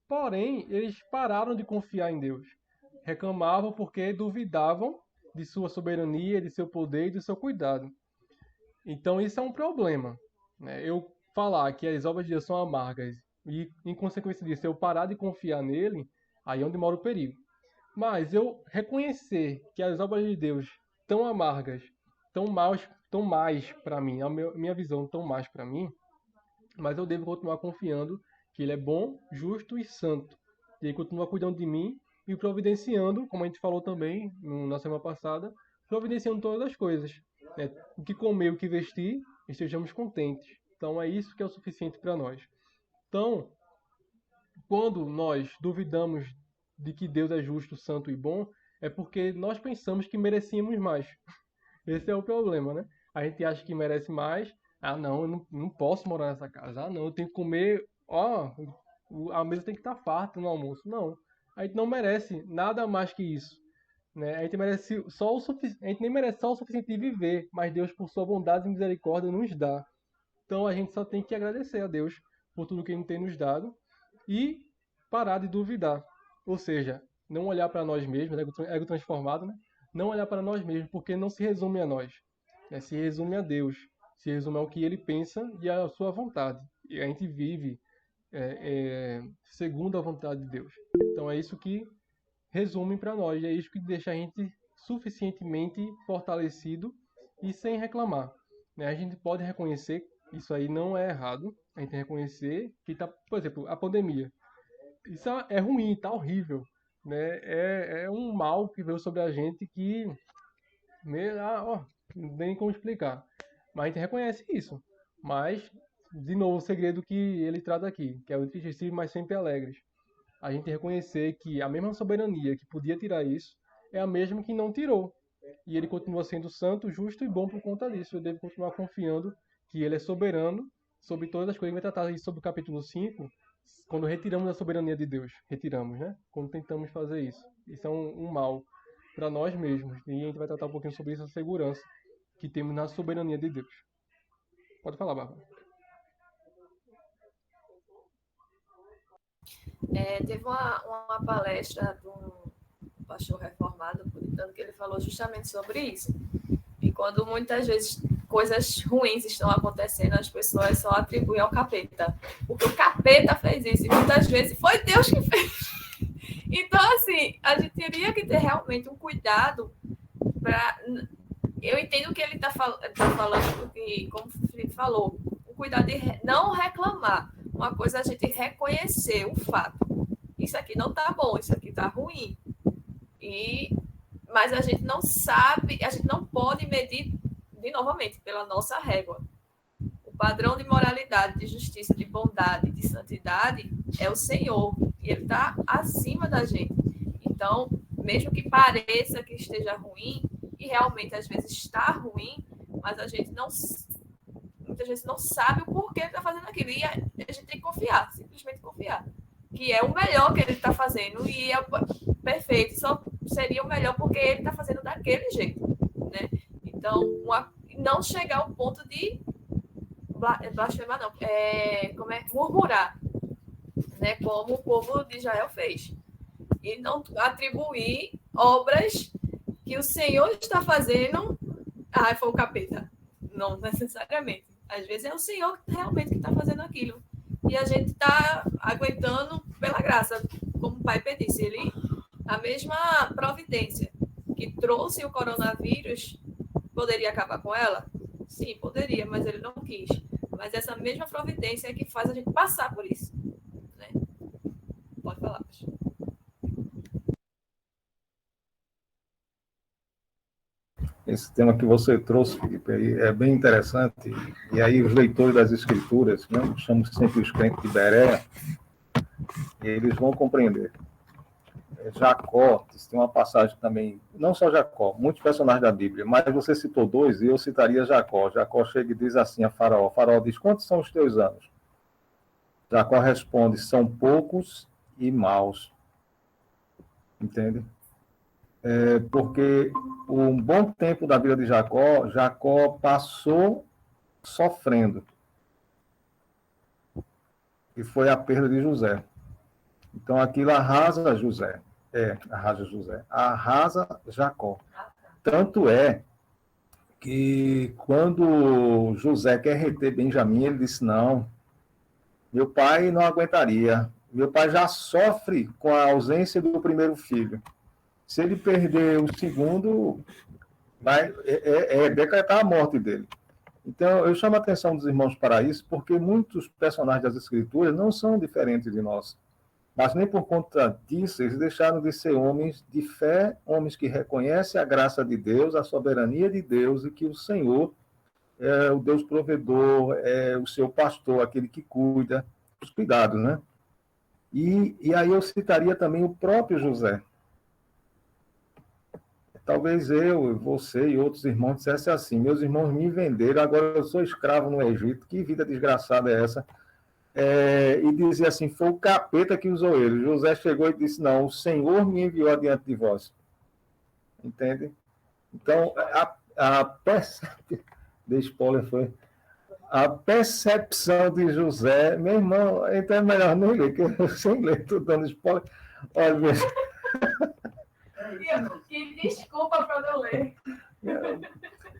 porém, eles pararam de confiar em Deus. Reclamavam porque duvidavam de sua soberania, de seu poder e do seu cuidado. Então, isso é um problema, né? Eu falar que as obras de Deus são amargas e, em consequência disso, eu parar de confiar nele, aí é onde mora o perigo. Mas eu reconhecer que as obras de Deus tão amargas, tão mais para mim, a minha visão tão mais para mim, mas eu devo continuar confiando que ele é bom, justo e santo. E ele continua cuidando de mim e providenciando, como a gente falou também na semana passada, providenciando todas as coisas. Né? O que comer, o que vestir, estejamos contentes. Então é isso que é o suficiente para nós. Então, quando nós duvidamos de que Deus é justo, santo e bom, é porque nós pensamos que merecíamos mais. Esse é o problema, né? A gente acha que merece mais. Ah, não, eu não posso morar nessa casa. Ah, não, eu tenho que comer. Ó, a mesa tem que estar farta no almoço. Não. A gente não merece nada mais que isso. Né? A gente merece só o suficiente. A gente nem merece só o suficiente de viver, mas Deus, por sua bondade e misericórdia, nos dá. Então a gente só tem que agradecer a Deus por tudo que Ele tem nos dado e parar de duvidar. Ou seja, não olhar para nós mesmos, ego transformado, né? Não olhar para nós mesmos, porque não se resume a nós, né? Se resume a Deus, se resume ao que Ele pensa e à sua vontade. E a gente vive segundo a vontade de Deus. Então é isso que resume para nós, é isso que deixa a gente suficientemente fortalecido e sem reclamar, né? A gente pode reconhecer, isso aí não é errado, a gente reconhecer que tá, por exemplo, a pandemia. Isso é ruim, tá horrível, né? É um mal que veio sobre a gente que não tem como explicar. Mas a gente reconhece isso. Mas, de novo, o segredo que ele trata aqui, que é o entristecido, mas sempre alegres. A gente reconhecer que a mesma soberania que podia tirar isso é a mesma que não tirou. E ele continua sendo santo, justo e bom por conta disso. Eu devo continuar confiando que ele é soberano sobre todas as coisas. Ele vai tratar isso sobre o capítulo 5, quando retiramos a soberania de Deus. Retiramos, né? Quando tentamos fazer isso. Isso é um mal para nós mesmos. E a gente vai tratar um pouquinho sobre isso, a segurança que temos na soberania de Deus. Pode falar, Bárbara. Teve uma palestra de um pastor reformado, puritano, que ele falou justamente sobre isso. E quando muitas vezes coisas ruins estão acontecendo, as pessoas só atribuem ao capeta. Porque o capeta fez isso, e muitas vezes foi Deus que fez. Então, assim, a gente teria que ter realmente um cuidado para... Eu entendo o que ele está falando, porque, como o Felipe falou, o cuidado de não reclamar. Uma coisa é a gente reconhecer o fato. Isso aqui não está bom, isso aqui está ruim. Mas a gente não sabe, a gente não pode medir, novamente, pela nossa régua. O padrão de moralidade, de justiça, de bondade, de santidade é o Senhor. E Ele está acima da gente. Então, mesmo que pareça que esteja ruim, e realmente às vezes está ruim, mas a gente muitas vezes não sabe o porquê ele está fazendo aquilo. E a gente tem que confiar, simplesmente confiar. Que é o melhor que ele está fazendo e é perfeito. Só seria o melhor porque ele está fazendo daquele jeito, né? Então, não chegar ao ponto de blasfemar, não. Murmurar, né? Como o povo de Israel fez. E não atribuir obras que o Senhor está fazendo, foi o capeta. Não necessariamente. Às vezes é o Senhor realmente que está fazendo aquilo. E a gente está aguentando pela graça. Como o Pai disse, a mesma providência que trouxe o coronavírus, poderia acabar com ela? Sim, poderia, mas ele não quis. Mas essa mesma providência é que faz a gente passar por isso. Né? Pode falar, pastor. Esse tema que você trouxe, Felipe, é bem interessante. E aí os leitores das Escrituras, né, chamamos sempre os crentes de Berea, eles vão compreender. Jacó, tem uma passagem também, não só Jacó, muitos personagens da Bíblia, mas você citou dois e eu citaria Jacó. Jacó chega e diz assim a Faraó. Faraó diz, quantos são os teus anos? Jacó responde, são poucos e maus. Entende? Porque um bom tempo da vida de Jacó passou sofrendo. E foi a perda de José. Então, aquilo arrasa José. Arrasa Jacó. Tanto é que quando José quer reter Benjamim, ele disse, não, meu pai não aguentaria. Meu pai já sofre com a ausência do primeiro filho. Se ele perder o segundo, vai decretar a morte dele. Então, eu chamo a atenção dos irmãos para isso, porque muitos personagens das Escrituras não são diferentes de nós. Mas nem por conta disso, eles deixaram de ser homens de fé, homens que reconhecem a graça de Deus, a soberania de Deus, e que o Senhor é o Deus provedor, é o seu pastor, aquele que cuida, os cuidados, né? E aí eu citaria também o próprio José. Talvez eu, você e outros irmãos dissessem assim, meus irmãos me venderam, agora eu sou escravo no Egito, que vida desgraçada é essa? E dizia assim, foi o capeta que usou ele. José chegou e disse, não, o Senhor me enviou adiante de vós. Entende? Então, a percepção de José, meu irmão, então é melhor nem ler, que eu sem ler, estou dando spoiler. Olha, Que desculpa para eu ler.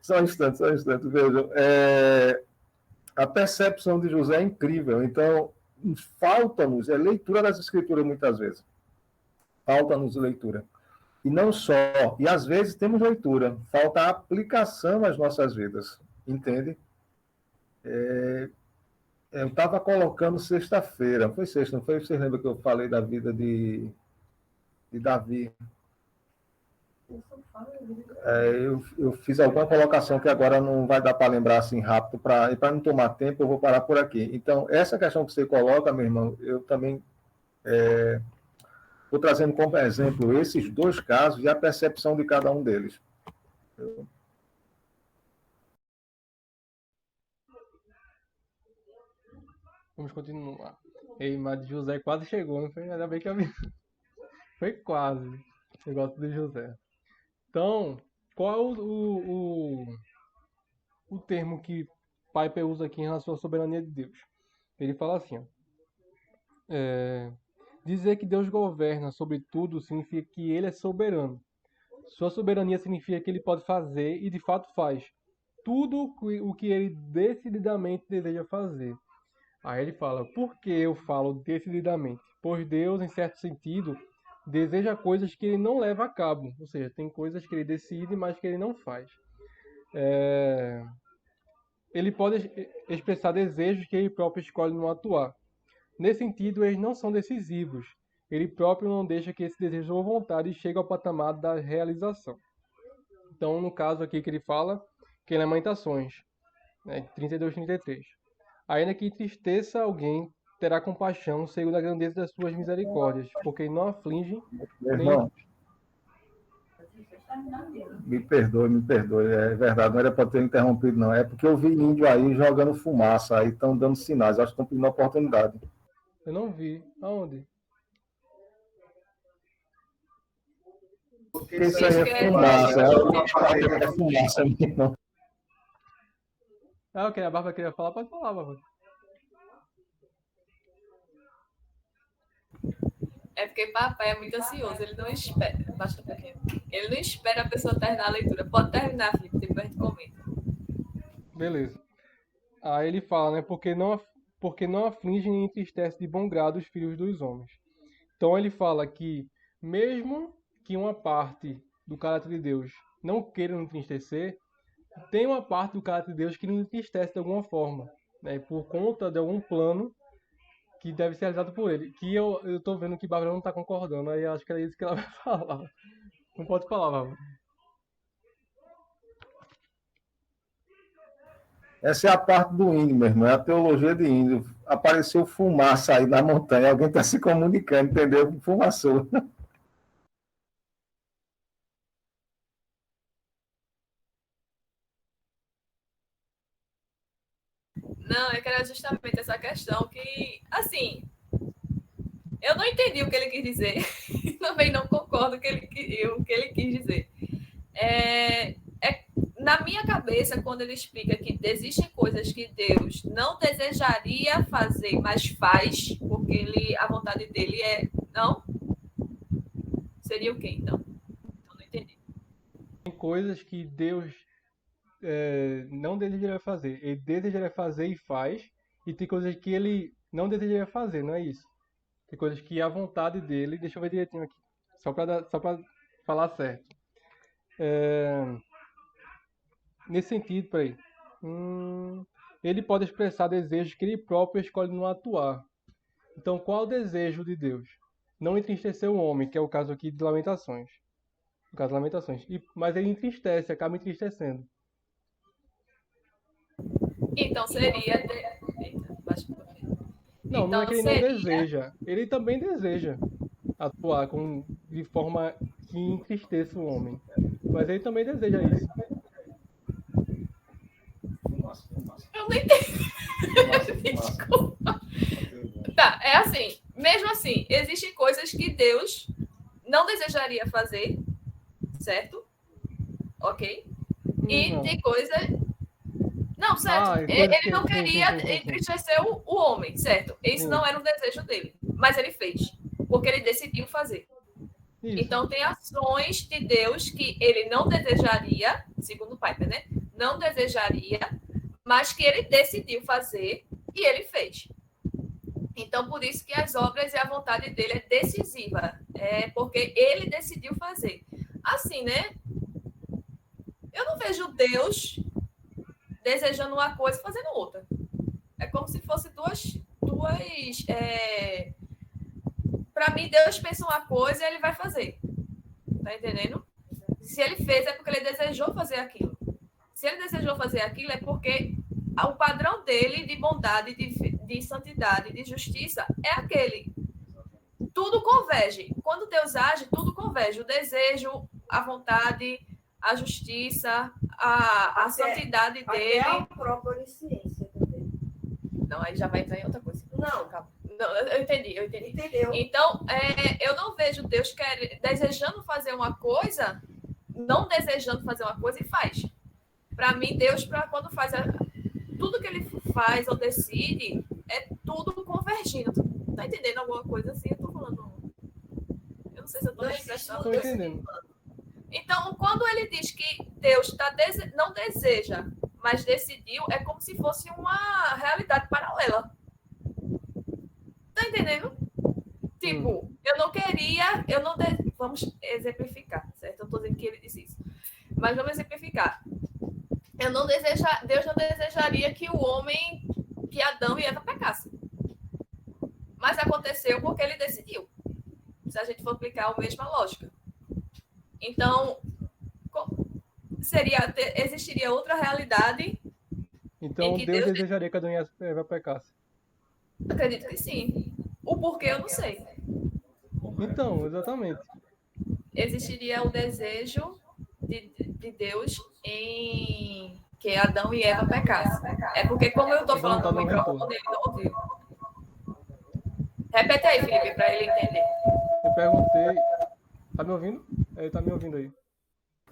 Só um instante, vejam. A percepção de José é incrível. Então, falta-nos leitura das escrituras muitas vezes. Falta-nos leitura. E não só, e às vezes temos leitura, falta aplicação às nossas vidas, entende? Eu estava colocando sexta-feira, foi sexta, não foi? Vocês lembram que eu falei da vida de Davi? Eu fiz alguma colocação que agora não vai dar para lembrar assim rápido, para não tomar tempo, eu vou parar por aqui. Então, essa questão que você coloca, meu irmão, eu também estou trazendo como exemplo esses dois casos e a percepção de cada um deles. Vamos continuar. Ei, mas José quase chegou, não foi? Ainda bem que eu vi. Foi quase. Eu gosto do José. Então, qual é o termo que Piper usa aqui em relação à soberania de Deus? Ele fala assim, ó. Dizer que Deus governa sobre tudo significa que ele é soberano. Sua soberania significa que ele pode fazer e de fato faz tudo o que ele decididamente deseja fazer. Aí ele fala, por que eu falo decididamente? Pois Deus, em certo sentido, deseja coisas que ele não leva a cabo. Ou seja, tem coisas que ele decide, mas que ele não faz. Ele pode expressar desejos que ele próprio escolhe não atuar. Nesse sentido, eles não são decisivos. Ele próprio não deixa que esse desejo ou vontade chegue ao patamar da realização. Então, no caso aqui que ele fala, que em Lamentações, 32, 33. Ainda que entristeça alguém, terá compaixão segundo a grandeza das suas misericórdias, porque ele não aflige Meu irmão, me perdoe, é verdade, não era para ter interrompido, não. É porque eu vi índio aí jogando fumaça, aí estão dando sinais, acho que estão pedindo oportunidade. Eu não vi. Aonde? Porque isso aí é fumaça, é fumaça, não. Ok, a Bárbara queria falar, pode falar, Bárbara. É porque papai é muito ansioso, ele não espera. Baixa um pouquinho. Ele não espera a pessoa terminar a leitura. Pode terminar, Felipe, depois a gente comenta. Beleza. Aí ele fala, né? Porque não aflige nem entristece de bom grado os filhos dos homens. Então ele fala que mesmo que uma parte do caráter de Deus não queira nos entristecer, tem uma parte do caráter de Deus que nos entristece de alguma forma, né? Por conta de algum plano que deve ser realizado por ele. Que eu tô vendo que Bárbara não tá concordando, aí acho que é isso que ela vai falar. Não pode falar, Bárbara. Essa é a parte do índio, meu irmão, é a teologia de índio. Apareceu fumaça aí na montanha, alguém está se comunicando, entendeu? Fumaçou. Não, é que era justamente essa questão que, assim, eu não entendi o que ele quis dizer. Também não concordo com o que ele quis dizer. Na minha cabeça, quando ele explica que existem coisas que Deus não desejaria fazer, mas faz, porque a vontade dele é... Não? Seria o quê, então? Eu não entendi. Tem coisas que Deus não desejaria fazer. Ele desejaria fazer e faz. E tem coisas que ele não desejaria fazer, não é isso? Tem coisas que a vontade dele... Deixa eu ver direitinho aqui. Só para falar certo. Nesse sentido, peraí. Ele pode expressar desejos que ele próprio escolhe não atuar. Então, qual é o desejo de Deus? Não entristecer o homem, que é o caso aqui de Lamentações. O caso de Lamentações. Mas ele entristece, acaba entristecendo. Então seria... Não, não é que ele não deseja. Ele também deseja atuar de forma que entristeça o homem. Mas ele também deseja isso. Eu não entendi. Desculpa. Tá, é assim. Mesmo assim, existem coisas que Deus não desejaria fazer, certo? Ok? E não. Tem coisa... Não, certo. Ele não queria entristecer o homem, certo? Isso não era um desejo dele. Mas ele fez. Porque ele decidiu fazer. Isso. Então, tem ações de Deus que ele não desejaria, segundo o Piper, né? Não desejaria, mas que ele decidiu fazer e ele fez. Então, por isso que as obras e a vontade dele é decisiva. É porque ele decidiu fazer. Assim, né? Eu não vejo Deus desejando uma coisa e fazendo outra. É como se fosse duas para mim, Deus pensa uma coisa e ele vai fazer. Tá entendendo? Se ele fez, é porque ele desejou fazer aquilo. Se ele desejou fazer aquilo, é porque o padrão dele de bondade, de santidade, de justiça é aquele. Tudo converge. Quando Deus age, tudo converge. O desejo, a vontade, a justiça, a santidade dele. Até a própria onisciência também. Não, aí já vai entrar em outra coisa. Não. Não, eu entendi. Entendeu? Então, eu não vejo Deus desejando fazer uma coisa, não desejando fazer uma coisa e faz. Para mim, Deus, quando faz tudo que ele faz ou decide, é tudo convergindo. Tá entendendo alguma coisa assim? Eu tô falando. Eu não sei se eu tô me expressando. Tô entendendo. Então, quando ele diz que Deus não deseja, mas decidiu, é como se fosse uma realidade paralela. Tá entendendo? Tipo, eu não queria, vamos exemplificar, certo? Eu tô dizendo que ele disse isso. Mas vamos exemplificar. Deus não desejaria que que Adão e Eva pecassem. Mas aconteceu porque ele decidiu. Se a gente for aplicar a mesma lógica. Então, existiria outra realidade. Então, Deus desejaria que Adão e Eva pecassem. Acredito que sim. O porquê eu não sei. Então, exatamente. Existiria o desejo de Deus em que Adão e Eva pecassem. É porque, como eu estou falando no microfone, ele não ouviu. Repete aí, Felipe, para ele entender. Eu perguntei... Tá me ouvindo? Ele tá me ouvindo aí.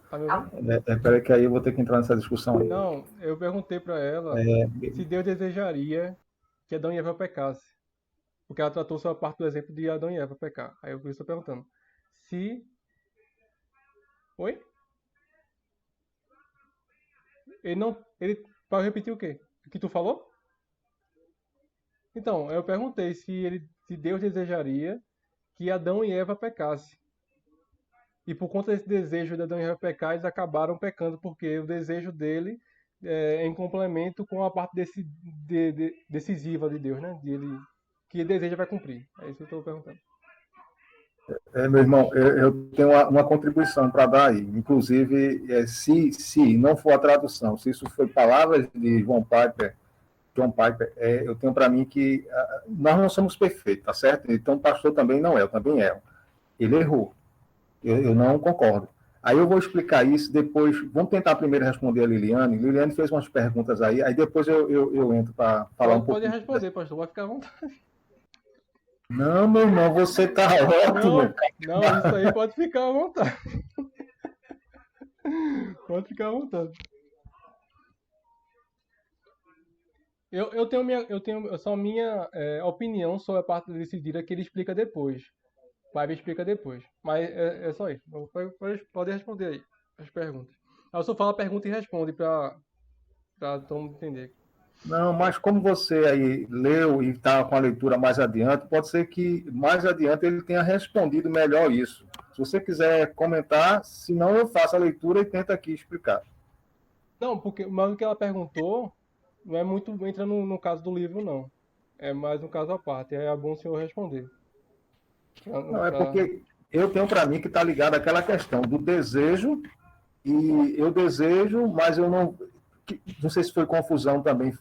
Tá me ouvindo? Peraí que aí eu vou ter que entrar nessa discussão aí. Não, eu perguntei para ela se Deus desejaria que Adão e Eva pecassem. Porque ela tratou só a parte do exemplo de Adão e Eva pecar. Aí eu estou perguntando. Se... Oi? Para repetir o quê? O que tu falou? Então, eu perguntei se Deus desejaria que Adão e Eva pecassem. E por conta desse desejo de Adão e Eva pecar, eles acabaram pecando, porque o desejo dele é em complemento com a parte decisiva de Deus, né? Que ele deseja vai cumprir. É isso que eu estou perguntando. Meu irmão, eu tenho uma contribuição para dar aí. Inclusive, se não for a tradução, se isso foi palavras de John Piper, eu tenho para mim que nós não somos perfeitos, tá certo? Então, o pastor também não é, eu também erro. Ele errou. Eu não concordo. Aí eu vou explicar isso depois. Vamos tentar primeiro responder a Liliane. Liliane fez umas perguntas aí depois eu entro para falar um pouco. Pode responder, pastor, vai ficar à vontade. Não, meu irmão, você está ótimo. Não, isso aí pode ficar à vontade. Pode ficar à vontade. Eu tenho só minha opinião sobre a parte decidida que ele explica depois. O Pai explica depois. Mas é só isso. Pode responder aí as perguntas. Eu só falo a pergunta e responde para todo mundo entender. Não, mas como você aí leu e está com a leitura mais adiante, pode ser que mais adiante ele tenha respondido melhor isso. Se você quiser comentar, senão eu faço a leitura e tento aqui explicar. Não, porque mas o que ela perguntou não é muito entra no caso do livro, não. É mais um caso à parte. É bom o senhor responder. Não, é porque eu tenho para mim que está ligado àquela questão do desejo, e eu desejo, mas eu não... Não sei se foi confusão também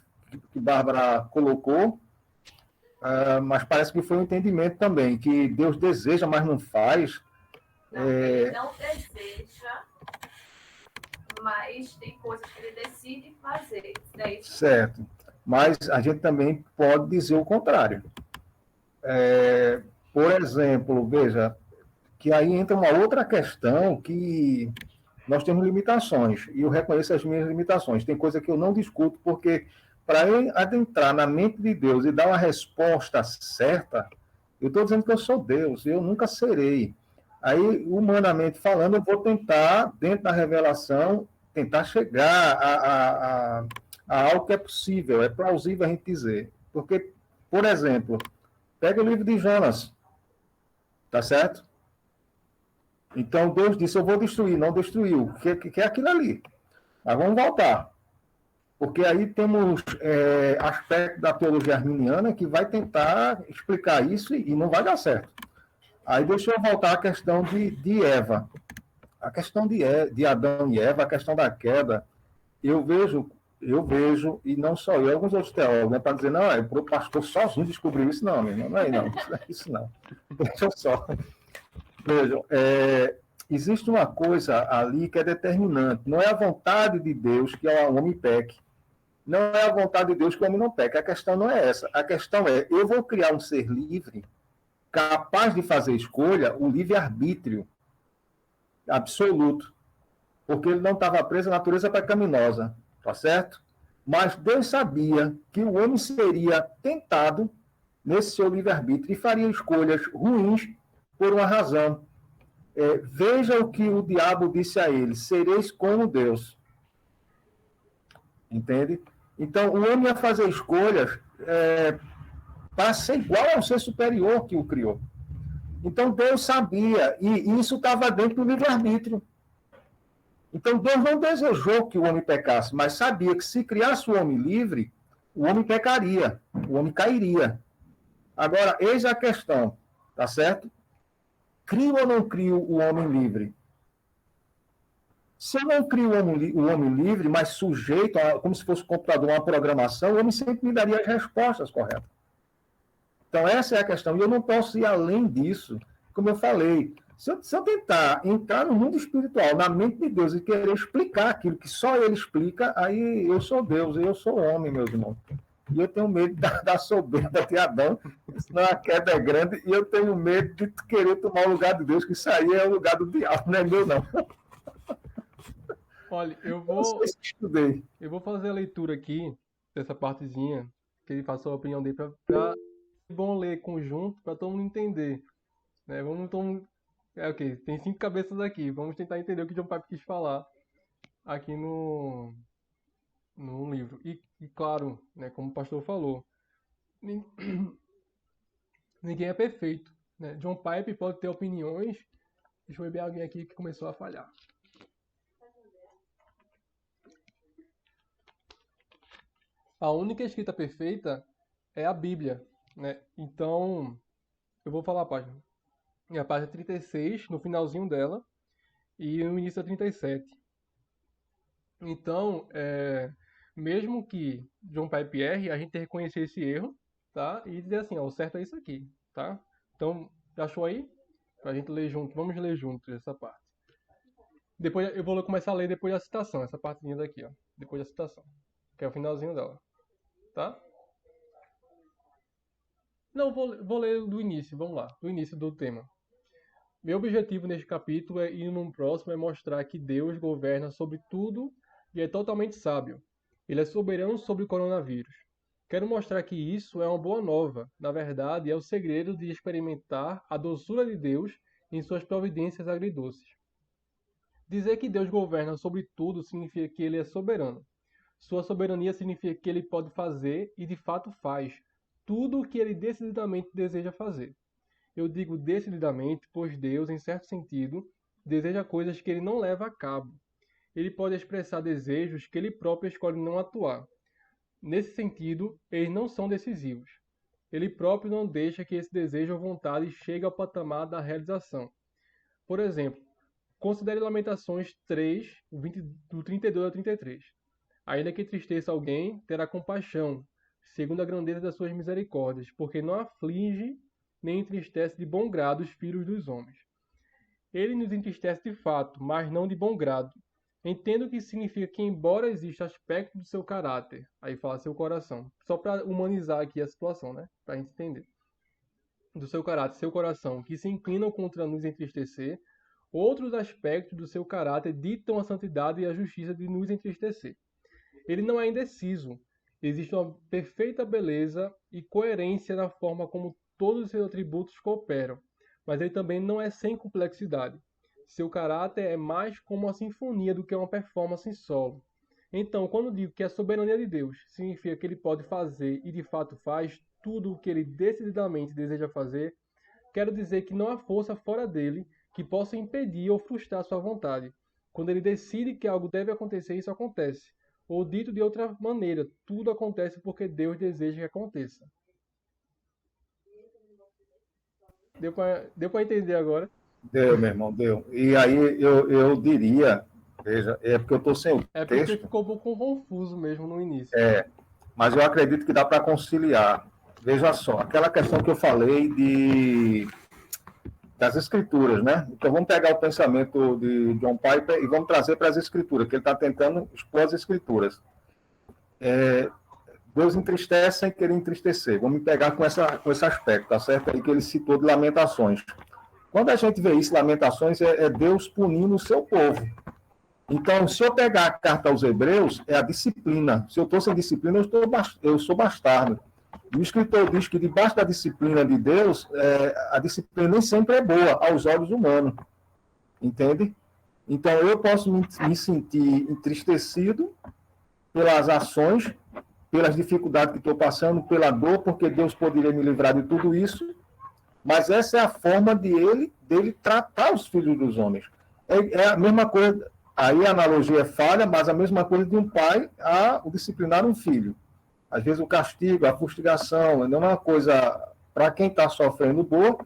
que Bárbara colocou, mas parece que foi um entendimento também, que Deus deseja, mas não faz. Ele não deseja, mas tem coisas que ele decide fazer. Né? Certo. Mas a gente também pode dizer o contrário. Por exemplo, veja, que aí entra uma outra questão que nós temos limitações, e eu reconheço as minhas limitações. Tem coisa que eu não discuto, porque para eu adentrar na mente de Deus e dar uma resposta certa, eu estou dizendo que eu sou Deus, eu nunca serei. Aí, humanamente falando, eu vou tentar, dentro da revelação, tentar chegar a algo que é possível, é plausível a gente dizer. Porque, por exemplo, pega o livro de Jonas, tá certo? Então, Deus disse, eu vou destruir, não destruiu, que é aquilo ali. Mas vamos voltar. Porque aí temos aspecto da teologia arminiana que vai tentar explicar isso e não vai dar certo. Aí deixa eu voltar à questão de Eva. A questão de Adão e Eva, a questão da queda, eu vejo, e não só eu, alguns outros teólogos, né, para dizer, não, o pastor sozinho descobriu isso, não, não é não, isso não. Deixa eu só. Vejam, existe uma coisa ali que é determinante. Não é a vontade de Deus que o homem peque. Não é a vontade de Deus que o homem não peque. A questão não é essa. A questão é, eu vou criar um ser livre, capaz de fazer escolha, o livre-arbítrio absoluto. Porque ele não estava preso à natureza pecaminosa, tá certo? Mas Deus sabia que o homem seria tentado nesse seu livre-arbítrio e faria escolhas ruins por uma razão. Veja o que o diabo disse a ele: sereis como Deus. Entende? Então, o homem ia fazer escolhas para ser igual ao ser superior que o criou. Então, Deus sabia, e isso estava dentro do livre-arbítrio. Então, Deus não desejou que o homem pecasse, mas sabia que se criasse o homem livre, o homem pecaria, o homem cairia. Agora, eis a questão, tá certo? Crio ou não crio o homem livre? Se eu não crio o homem livre, mas sujeito, como se fosse um computador, uma programação, o homem sempre me daria as respostas corretas. Então, essa é a questão. E eu não posso ir além disso. Como eu falei, se eu tentar entrar no mundo espiritual, na mente de Deus, e querer explicar aquilo que só ele explica, aí eu sou Deus, eu sou homem, meus irmãos. E eu tenho medo da soberba de Adão, senão a queda é grande, e eu tenho medo de querer tomar o lugar de Deus, que isso aí é o lugar do diabo, não é meu, não. Olha, eu vou fazer a leitura aqui dessa partezinha, que ele passou a opinião dele, para é bom ler conjunto, para todo mundo entender. Né? Ok, tem 5 cabeças aqui, vamos tentar entender o que John Piper quis falar aqui no livro. E claro, né, como o pastor falou, ninguém é perfeito. Né? John Piper pode ter opiniões. Deixa eu beber alguém aqui que começou a falhar. A única escrita perfeita é a Bíblia, né? Então, eu vou falar a página. É a página 36, no finalzinho dela, e no início da 37. Então, mesmo que John Piper erre, a gente tem que reconhecer esse erro, tá? E dizer assim, ó, o certo é isso aqui, tá? Então, achou aí? Pra gente ler junto. Vamos ler juntos essa parte. Depois eu vou começar a ler depois da citação, essa partezinha daqui, ó. Depois da citação, que é o finalzinho dela. Tá? Não, vou ler do início, vamos lá, do início do tema. Meu objetivo neste capítulo e no próximo é mostrar que Deus governa sobre tudo e é totalmente sábio. Ele é soberano sobre o coronavírus. Quero mostrar que isso é uma boa nova. Na verdade, é o segredo de experimentar a doçura de Deus em suas providências agridoces. Dizer que Deus governa sobre tudo significa que ele é soberano. Sua soberania significa que ele pode fazer, e de fato faz, tudo o que ele decididamente deseja fazer. Eu digo decididamente, pois Deus, em certo sentido, deseja coisas que ele não leva a cabo. Ele pode expressar desejos que ele próprio escolhe não atuar. Nesse sentido, eles não são decisivos. Ele próprio não deixa que esse desejo ou vontade chegue ao patamar da realização. Por exemplo, considere Lamentações 3, do 32 ao 33. Ainda que entristeça alguém, terá compaixão, segundo a grandeza das suas misericórdias, porque não aflige nem entristece de bom grado os filhos dos homens. Ele nos entristece de fato, mas não de bom grado. Entendo que significa que, embora exista aspecto do seu caráter, aí fala seu coração, só para humanizar aqui a situação, né? Para a gente entender. Do seu caráter, seu coração, que se inclinam contra nos entristecer, outros aspectos do seu caráter ditam a santidade e a justiça de nos entristecer. Ele não é indeciso. Existe uma perfeita beleza e coerência na forma como todos os seus atributos cooperam. mas ele também não é sem complexidade. Seu caráter é mais como uma sinfonia do que uma performance em solo. Então, quando digo que a soberania de Deus significa que ele pode fazer e de fato faz tudo o que ele decididamente deseja fazer, quero dizer que não há força fora dele que possa impedir ou frustrar sua vontade. Quando ele decide que algo deve acontecer, isso acontece. Ou dito de outra maneira, tudo acontece porque Deus deseja que aconteça. Deu para entender agora? Deu, meu irmão, deu. E aí eu diria, veja, é porque eu estou sem o É porque texto, ficou um pouco confuso mesmo no início. mas eu acredito que dá para conciliar. Veja só, aquela questão que eu falei das escrituras, né? Então vamos pegar o pensamento de John Piper e vamos trazer para as escrituras, que ele está tentando expor as escrituras. Deus entristece sem querer entristecer. Vamos pegar com esse aspecto, tá certo? Aí que ele citou de Lamentações. Quando a gente vê isso, Lamentações, é Deus punindo o seu povo. Então, se eu pegar a carta aos Hebreus, é a disciplina. Se eu estou sem disciplina, eu sou bastardo. E o escritor diz que debaixo da disciplina de Deus, a disciplina nem sempre é boa aos olhos humanos. Entende? Então, eu posso me sentir entristecido pelas ações, pelas dificuldades que estou passando, pela dor, porque Deus poderia me livrar de tudo isso, mas essa é a forma dele tratar os filhos dos homens. É a mesma coisa, aí a analogia é falha, mas a mesma coisa de um pai a disciplinar um filho. Às vezes o castigo, a fustigação, não é uma coisa para quem está sofrendo boa,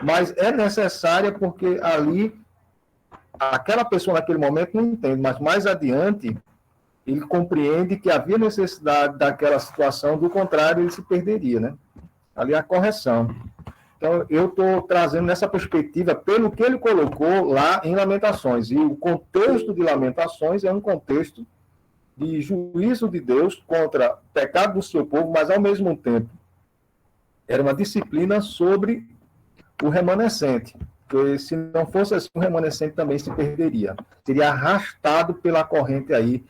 mas é necessária porque ali aquela pessoa naquele momento não entende, mas mais adiante ele compreende que havia necessidade daquela situação, do contrário ele se perderia, né? Ali a correção. Então, eu estou trazendo nessa perspectiva pelo que ele colocou lá em Lamentações. E o contexto de Lamentações é um contexto de juízo de Deus contra o pecado do seu povo, mas, ao mesmo tempo, era uma disciplina sobre o remanescente. Porque, se não fosse assim, o remanescente também se perderia. Seria arrastado pela corrente aí.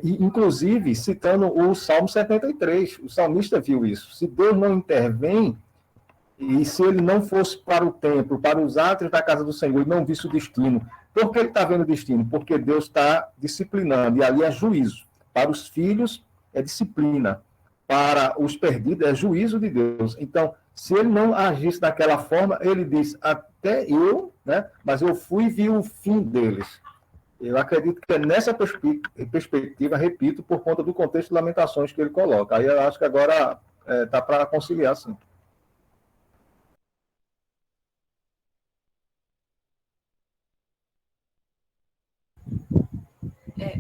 E, inclusive, citando o Salmo 73, o salmista viu isso. Se Deus não intervém, e se ele não fosse para o templo, para os átrios da casa do Senhor, e não visse o destino, por que ele está vendo o destino? Porque Deus está disciplinando, e ali é juízo. Para os filhos, é disciplina. Para os perdidos, é juízo de Deus. Então, se ele não agisse daquela forma, ele diz, até eu, né? Mas eu fui e vi o fim deles. Eu acredito que é nessa perspectiva, repito, por conta do contexto de Lamentações que ele coloca. Aí eu acho que agora está para conciliar, sim.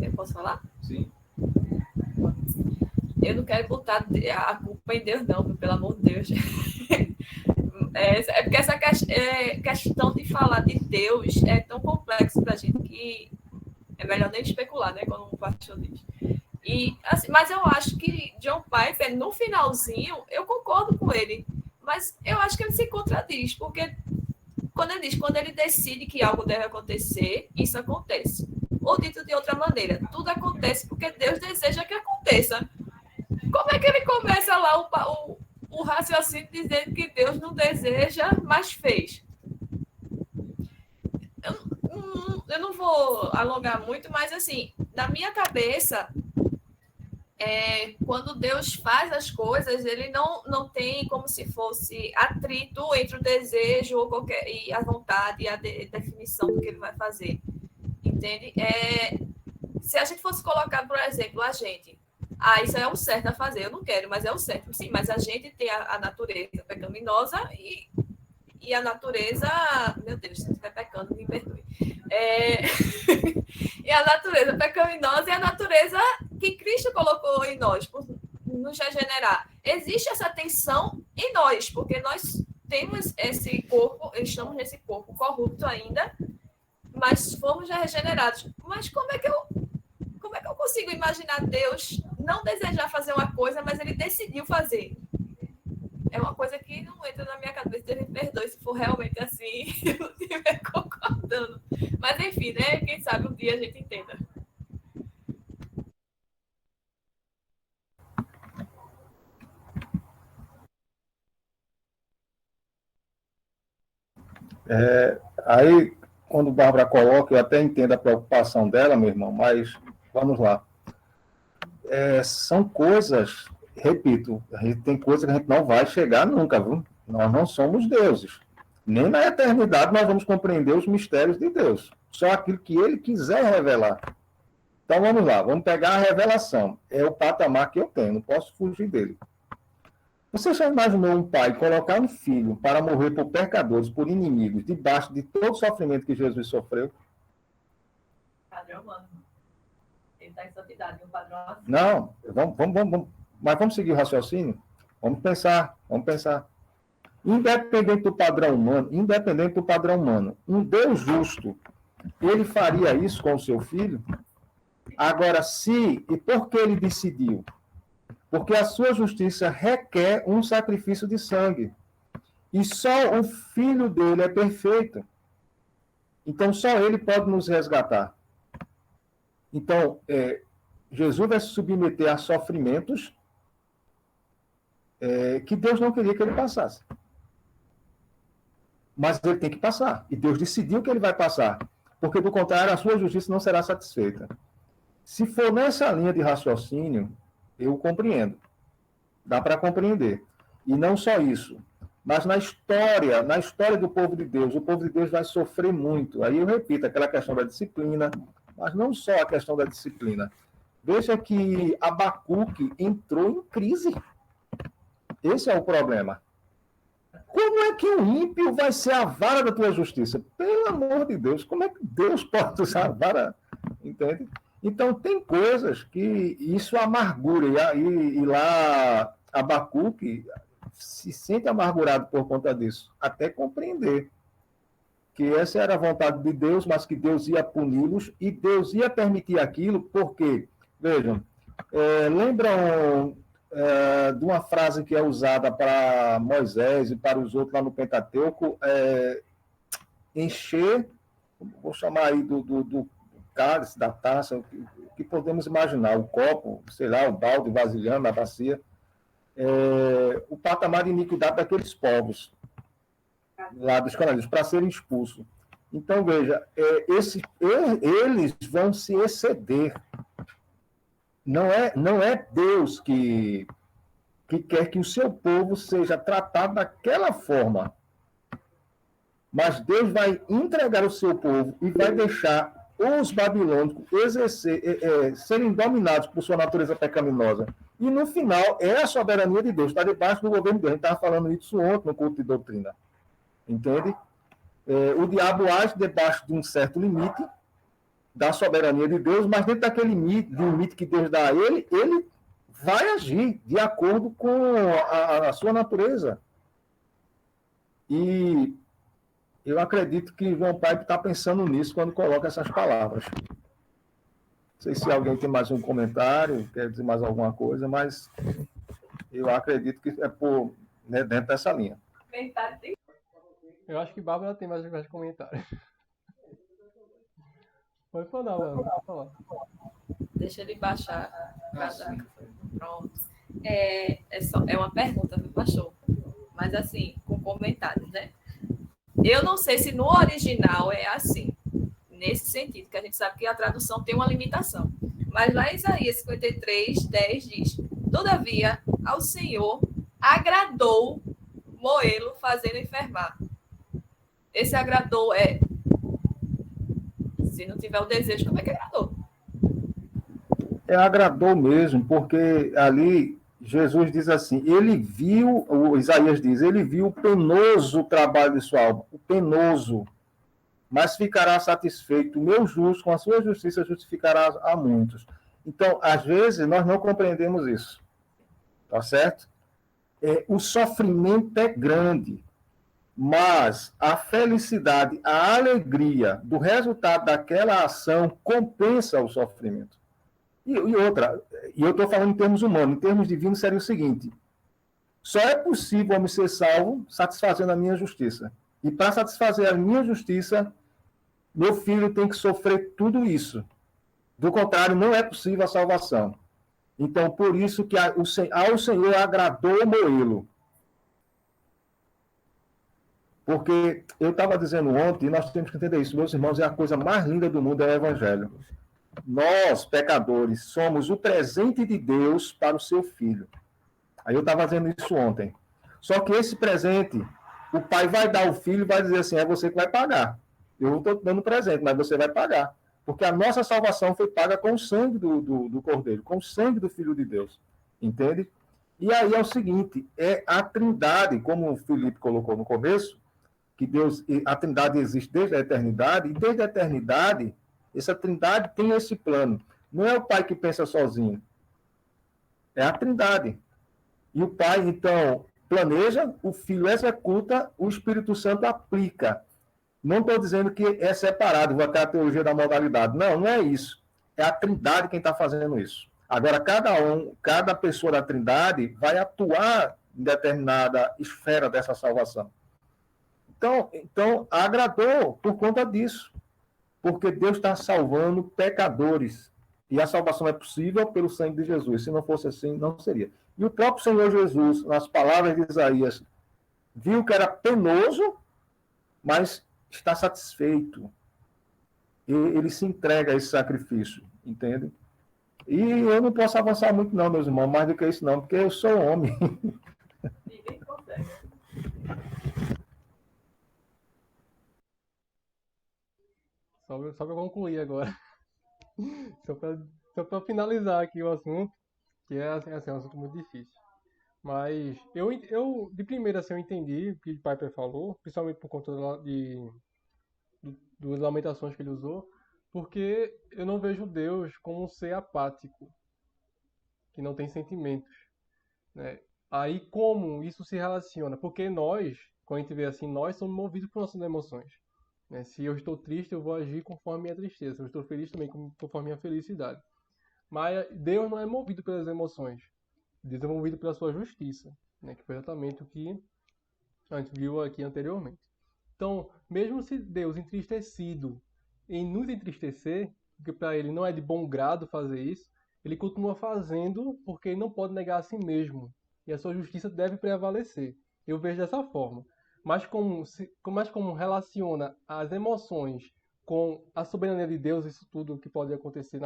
Eu posso falar? Sim. Eu não quero botar a culpa em Deus, não, pelo amor de Deus. Porque essa questão de falar de Deus é tão complexo para a gente que é melhor nem especular, né? Como o pastor diz. E, assim, mas eu acho que John Piper, no finalzinho, eu concordo com ele, mas eu acho que ele se contradiz, porque quando ele decide que algo deve acontecer, isso acontece. Ou dito de outra maneira, tudo acontece porque Deus deseja que aconteça. Como é que ele começa lá o raciocínio dizendo que Deus não deseja, mas fez? Eu não vou alongar muito, mas assim, na minha cabeça, quando Deus faz as coisas, ele não tem como se fosse atrito entre o desejo e a vontade e a definição do que ele vai fazer. Entende? Se a gente fosse colocar, por exemplo, a gente, isso é o certo a fazer, eu não quero, mas é o certo. Sim, mas a gente tem a natureza pecaminosa e a natureza, meu Deus, se eu estiver pecando, me perdoe. E a natureza pecaminosa e a natureza que Cristo colocou em nós, por nos regenerar. Existe essa tensão em nós, porque nós temos esse corpo, estamos nesse corpo corrupto ainda, mas fomos já regenerados. Mas como é que eu consigo imaginar Deus não desejar fazer uma coisa, mas ele decidiu fazer? É uma coisa que não entra na minha cabeça. Deus me perdoe se for realmente assim, eu não estiver concordando. Mas enfim, né? Quem sabe um dia a gente entenda. Aí, quando Bárbara coloca, eu até entendo a preocupação dela, meu irmão, mas vamos lá. São coisas, repito, a gente tem coisas que a gente não vai chegar nunca, viu? Nós não somos deuses. Nem na eternidade nós vamos compreender os mistérios de Deus. Só aquilo que ele quiser revelar. Então vamos lá, vamos pegar a revelação. É o patamar que eu tenho, não posso fugir dele. Você já imaginou um pai colocar um filho para morrer por pecadores, por inimigos, debaixo de todo o sofrimento que Jesus sofreu? Padrão humano. Ele está em santidade, um padrão assim. Não, vamos, mas vamos seguir o raciocínio? Vamos pensar. Independente do padrão humano, um Deus justo, ele faria isso com o seu filho? Agora, e por que ele decidiu? Porque a sua justiça requer um sacrifício de sangue. E só o filho dele é perfeito. Então, só ele pode nos resgatar. Então, Jesus vai se submeter a sofrimentos que Deus não queria que ele passasse. Mas ele tem que passar. E Deus decidiu que ele vai passar. Porque, do contrário, a sua justiça não será satisfeita. Se for nessa linha de raciocínio, eu compreendo. Dá para compreender. E não só isso. Mas na história do povo de Deus, o povo de Deus vai sofrer muito. Aí eu repito, aquela questão da disciplina, mas não só a questão da disciplina. Veja que Abacuque entrou em crise. Esse é o problema. Como é que o ímpio vai ser a vara da tua justiça? Pelo amor de Deus, como é que Deus pode usar a vara? Entende? Então, tem coisas que isso amargura. E lá, Abacuque se sente amargurado por conta disso, até compreender que essa era a vontade de Deus, mas que Deus ia puni-los e Deus ia permitir aquilo, porque, vejam, lembram de uma frase que é usada para Moisés e para os outros lá no Pentateuco, encher, vou chamar aí do cálice, da taça, o que podemos imaginar, o copo, sei lá, o balde, o vasilhame, a bacia, o patamar de iniquidade daqueles povos lá dos cananeus, para serem expulsos. Então, veja, eles vão se exceder. Não é Deus que quer que o seu povo seja tratado daquela forma. Mas Deus vai entregar o seu povo e vai deixar os babilônicos serem dominados por sua natureza pecaminosa. E, no final, é a soberania de Deus, está debaixo do governo de Deus. A gente estava falando isso ontem no culto de doutrina. Entende? O diabo age debaixo de um certo limite da soberania de Deus, mas dentro daquele limite que Deus dá a ele vai agir de acordo com a sua natureza. E eu acredito que João Pipe está pensando nisso quando coloca essas palavras. Não sei se alguém tem mais um comentário, quer dizer mais alguma coisa, mas eu acredito que é dentro dessa linha. Eu acho que Bárbara tem mais comentários. Pode falar, Bárbara. Pode falar. Deixa ele baixar. Pronto. É uma pergunta, viu, pastor? Mas assim, com comentários, né? Eu não sei se no original é assim, nesse sentido, que a gente sabe que a tradução tem uma limitação. Mas lá em Isaías 53, 10 diz: todavia, ao Senhor agradou moê-lo, fazendo enfermar. Esse agradou se não tiver o desejo, como é que agradou? Agradou mesmo, porque ali Jesus diz assim, Isaías diz, ele viu o penoso trabalho de sua alma, o penoso, mas ficará satisfeito, o meu justo, com a sua justiça justificará a muitos. Então, às vezes, nós não compreendemos isso, tá certo? O sofrimento é grande, mas a felicidade, a alegria do resultado daquela ação compensa o sofrimento. E outra, eu estou falando em termos humanos, em termos divinos seria o seguinte, só é possível me ser salvo satisfazendo a minha justiça. E para satisfazer a minha justiça, meu filho tem que sofrer tudo isso. Do contrário, não é possível a salvação. Então, por isso que ao Senhor agradou moê-lo. Porque eu estava dizendo ontem, e nós temos que entender isso, meus irmãos, é a coisa mais linda do mundo, é o Evangelho. Nós, pecadores, somos o presente de Deus para o seu Filho. Aí eu estava dizendo isso ontem. Só que esse presente, o pai vai dar ao filho e vai dizer assim, é você que vai pagar. Eu não estou dando presente, mas você vai pagar. Porque a nossa salvação foi paga com o sangue do Cordeiro, com o sangue do Filho de Deus. Entende? E aí é o seguinte, é a trindade, como o Felipe colocou no começo, que Deus, a trindade existe desde a eternidade, e desde a eternidade, essa trindade tem esse plano. Não é o pai que pensa sozinho, é a trindade. E o pai, então, planeja, o filho executa, o Espírito Santo aplica. Não estou dizendo que é separado, vou até a teologia da modalidade. Não, não é isso. É a trindade quem está fazendo isso. Agora, cada pessoa da trindade vai atuar em determinada esfera dessa salvação. Então agradou por conta disso. Porque Deus está salvando pecadores. E a salvação é possível pelo sangue de Jesus. Se não fosse assim, não seria. E o próprio Senhor Jesus, nas palavras de Isaías, viu que era penoso, mas está satisfeito. E ele se entrega a esse sacrifício, entende? E eu não posso avançar muito não, meus irmãos, mais do que isso não, porque eu sou homem. Ninguém consegue. Só para concluir agora. Só para finalizar aqui o assunto, que é assim, um assunto muito difícil. Mas eu de primeira assim, eu entendi o que o Piper falou, principalmente por conta das lamentações que ele usou, porque eu não vejo Deus como um ser apático, que não tem sentimentos, né? Aí como isso se relaciona? Porque nós, quando a gente vê assim, nós somos movidos por nossas emoções, né? Se eu estou triste, eu vou agir conforme a minha tristeza. Se eu estou feliz também, conforme a minha felicidade. Mas Deus não é movido pelas emoções. Deus é movido pela sua justiça, né? Que foi exatamente o que a gente viu aqui anteriormente. Então, mesmo se Deus entristecido em nos entristecer, porque para ele não é de bom grado fazer isso, ele continua fazendo porque ele não pode negar a si mesmo. E a sua justiça deve prevalecer. Eu vejo dessa forma. Mas como relaciona as emoções com a soberania de Deus, isso tudo que pode acontecer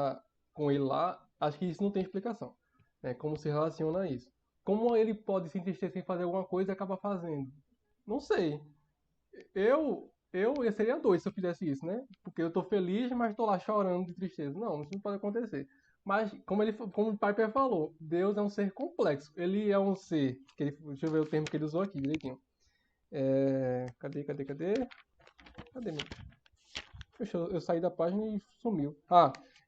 com ele lá, acho que isso não tem explicação. Né? Como se relaciona a isso. Como ele pode se entristecer em fazer alguma coisa e acaba fazendo? Não sei. Eu seria doido se eu fizesse isso, né? Porque eu tô feliz, mas tô lá chorando de tristeza. Não, isso não pode acontecer. Mas, como o Piper falou, Deus é um ser complexo. Ele é um ser. Deixa eu ver o termo que ele usou aqui direitinho. Cadê? Cadê meu? Poxa, eu saí da página e sumiu.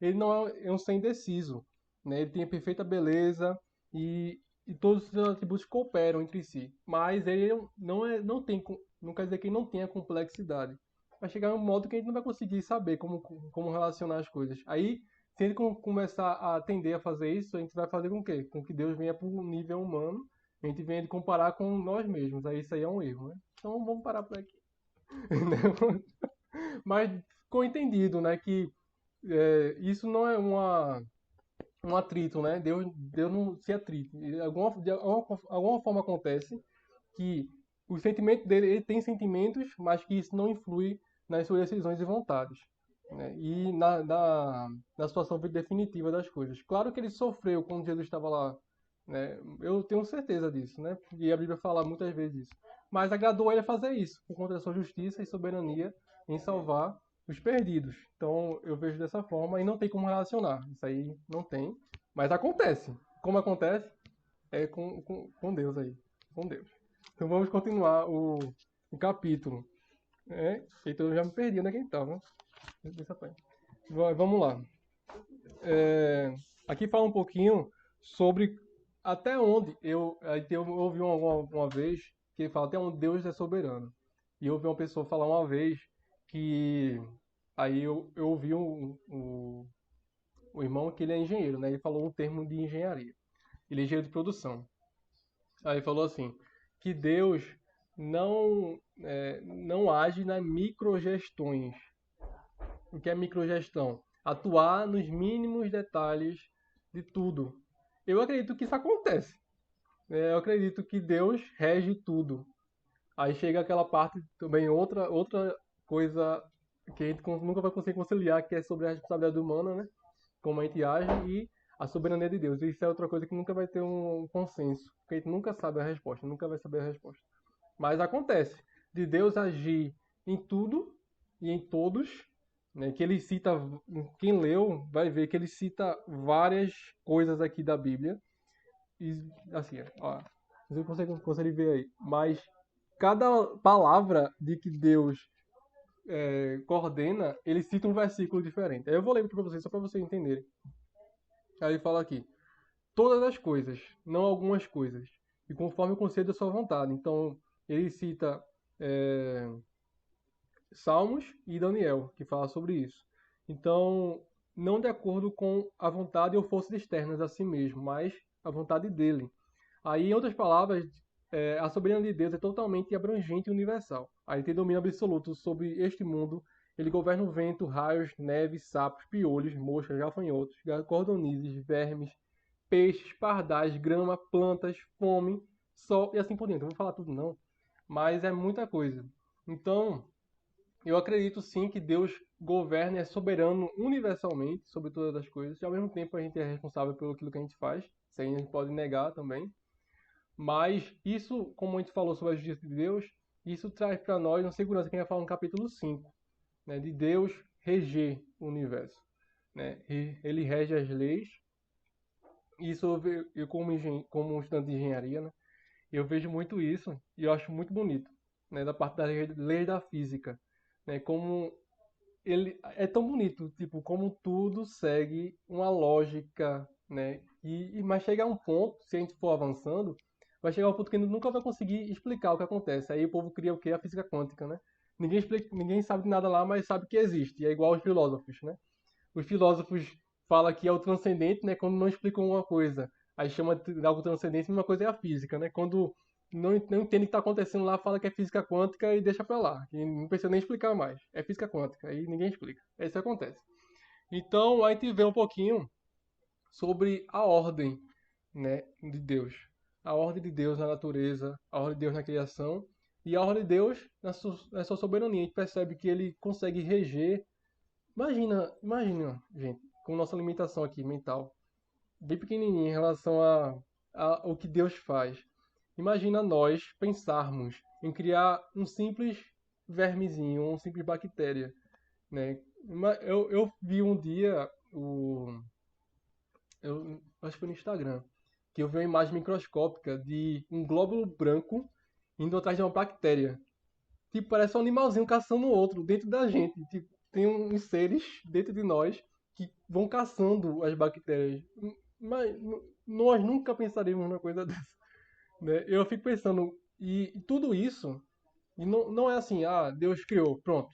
Ele não é um ser indeciso. Né? Ele tem a perfeita beleza e todos os seus atributos cooperam entre si. Mas ele não quer dizer que ele não tenha complexidade. Vai chegar um modo que a gente não vai conseguir saber como relacionar as coisas. Aí, se ele começar a tender a fazer isso, a gente vai fazer com o quê? Com que Deus venha para o nível humano, a gente venha de comparar com nós mesmos. Aí isso aí é um erro, né? Então vamos parar por aqui. Mas ficou entendido, né, que isso não é um atrito, né? Deus não se atrita. De alguma forma acontece que o sentimento dele, ele tem sentimentos, mas que isso não influi nas suas decisões e vontades, né? E na situação definitiva das coisas. Claro que ele sofreu quando Jesus estava lá, né? Eu tenho certeza disso, né? E a Bíblia fala muitas vezes isso. Mas agradou ele a fazer isso, por conta da sua justiça e soberania em salvar os perdidos. Então eu vejo dessa forma e não tem como relacionar. Isso aí não tem, mas acontece. Como acontece? É com Deus aí, com Deus. Então vamos continuar o capítulo. Então eu já me perdi onde é que ele estava. Vamos lá. Aqui fala um pouquinho sobre até onde eu ouvi uma vez que ele fala até onde Deus é soberano. E eu ouvi uma pessoa falar uma vez que aí eu ouvi o irmão que ele é engenheiro, né? Ele falou um termo de engenharia. Ele é engenheiro de produção. Aí ele falou assim, que Deus não age nas microgestões. O que é microgestão? Atuar nos mínimos detalhes de tudo. Eu acredito que isso acontece. Eu acredito que Deus rege tudo. Aí chega aquela parte também, outra coisa que a gente nunca vai conseguir conciliar, que é sobre a responsabilidade humana, né? Como a gente age e a soberania de Deus. Isso é outra coisa que nunca vai ter um consenso, porque a gente nunca sabe a resposta, nunca vai saber a resposta. Mas acontece de Deus agir em tudo e em todos, né? Que ele cita, quem leu vai ver que ele cita várias coisas aqui da Bíblia. E assim, ó, você consegue ver aí, mas cada palavra de que Deus coordena, ele cita um versículo diferente. Aí eu vou ler para vocês, só para vocês entenderem. Aí ele fala aqui: todas as coisas, não algumas coisas, e conforme o conselho da sua vontade. Então, ele cita Salmos e Daniel, que fala sobre isso. Então, não de acordo com a vontade ou forças externas a si mesmo, mas a vontade dele. Aí, em outras palavras, a soberania de Deus é totalmente abrangente e universal. Aí ele tem domínio absoluto sobre este mundo. Ele governa o vento, raios, neve, sapos, piolhos, moscas, gafanhotos, cordonizes, vermes, peixes, pardais, grama, plantas, fome, sol e assim por diante. Eu não vou falar tudo não, mas é muita coisa. Então, eu acredito sim que Deus governa e é soberano universalmente sobre todas as coisas. E ao mesmo tempo a gente é responsável pelo aquilo que a gente faz. Isso aí a gente pode negar também. Mas isso, como a gente falou sobre a justiça de Deus, isso traz para nós uma segurança que a gente vai falar no capítulo 5, né, de Deus reger o universo. Né? Ele rege as leis. Isso eu como um estudante de engenharia, né, eu vejo muito isso e eu acho muito bonito, né, da parte das leis da física. Né, como ele é tão bonito, tipo, como tudo segue uma lógica, né? Mas chega a um ponto, se a gente for avançando, vai chegar a um ponto que a gente nunca vai conseguir explicar o que acontece. Aí o povo cria o quê? A física quântica, né? Ninguém explica, ninguém sabe de nada lá, mas sabe que existe. E é igual aos filósofos, né? Os filósofos falam que é o transcendente, né? Quando não explicam uma coisa. Aí chama de algo transcendente, a mesma coisa é a física, né? Quando não entende o que está acontecendo lá, fala que é física quântica e deixa para lá. E não precisa nem explicar mais. É física quântica, aí ninguém explica. É isso que acontece. Então, a gente vê um pouquinho sobre a ordem, né, de Deus. A ordem de Deus na natureza, a ordem de Deus na criação e a ordem de Deus na sua soberania. A gente percebe que ele consegue reger. Imagina, gente, com nossa limitação aqui mental, bem pequenininha em relação a o que Deus faz. Imagina nós pensarmos em criar um simples vermezinho, uma simples bactéria, né? Eu vi um dia eu acho que foi no Instagram, que eu vi uma imagem microscópica de um glóbulo branco indo atrás de uma bactéria. Tipo, parece um animalzinho caçando o outro dentro da gente. Tipo, tem uns seres dentro de nós que vão caçando as bactérias. Mas nós nunca pensaríamos numa coisa dessa, né? Eu fico pensando, e tudo isso, e não é assim, Deus criou, pronto.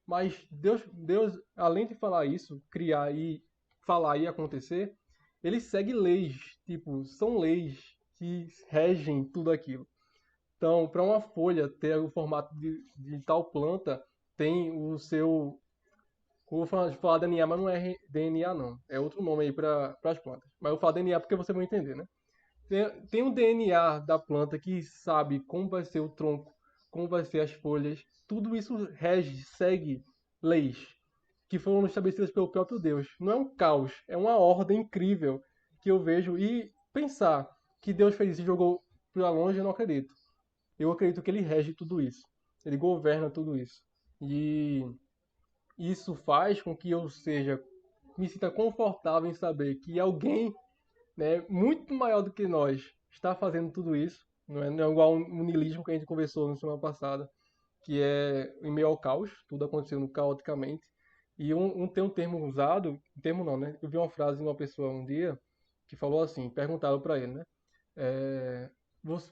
Mas Deus, além de falar isso, criar e falar e acontecer, ele segue leis, tipo, são leis que regem tudo aquilo. Então, para uma folha ter o formato de tal planta, tem o seu. Eu vou falar DNA, mas não é DNA, não. É outro nome aí para as plantas. Mas eu vou falar DNA porque você vai entender, né? Tem um DNA da planta que sabe como vai ser o tronco, como vai ser as folhas. Tudo isso rege, segue leis que foram estabelecidas pelo próprio Deus. Não é um caos, é uma ordem incrível que eu vejo. E pensar que Deus fez isso e jogou para longe, eu não acredito. Eu acredito que ele rege tudo isso. Ele governa tudo isso. E isso faz com que eu me sinta confortável em saber que alguém, né, muito maior do que nós está fazendo tudo isso. Não é igual um niilismo que a gente conversou na semana passada, que é em meio ao caos, tudo acontecendo caoticamente. E tem um termo usado, termo não, né? Eu vi uma frase de uma pessoa um dia que falou assim, perguntaram para ele, né?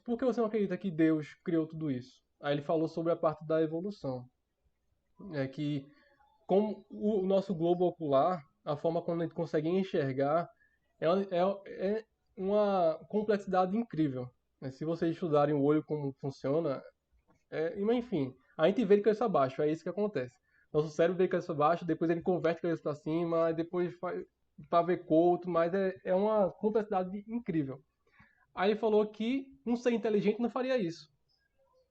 Por que você não acredita que Deus criou tudo isso? Aí ele falou sobre a parte da evolução. É que como o nosso globo ocular, a forma como a gente consegue enxergar, é uma complexidade incrível. Né? Se vocês estudarem o olho como funciona, mas enfim, a gente vê de cabeça abaixo, é isso que acontece. Nosso cérebro vê de cabeça abaixo, depois ele converte de cabeça para cima, depois para ver couto, mas é uma complexidade incrível. Aí ele falou que um ser inteligente não faria isso.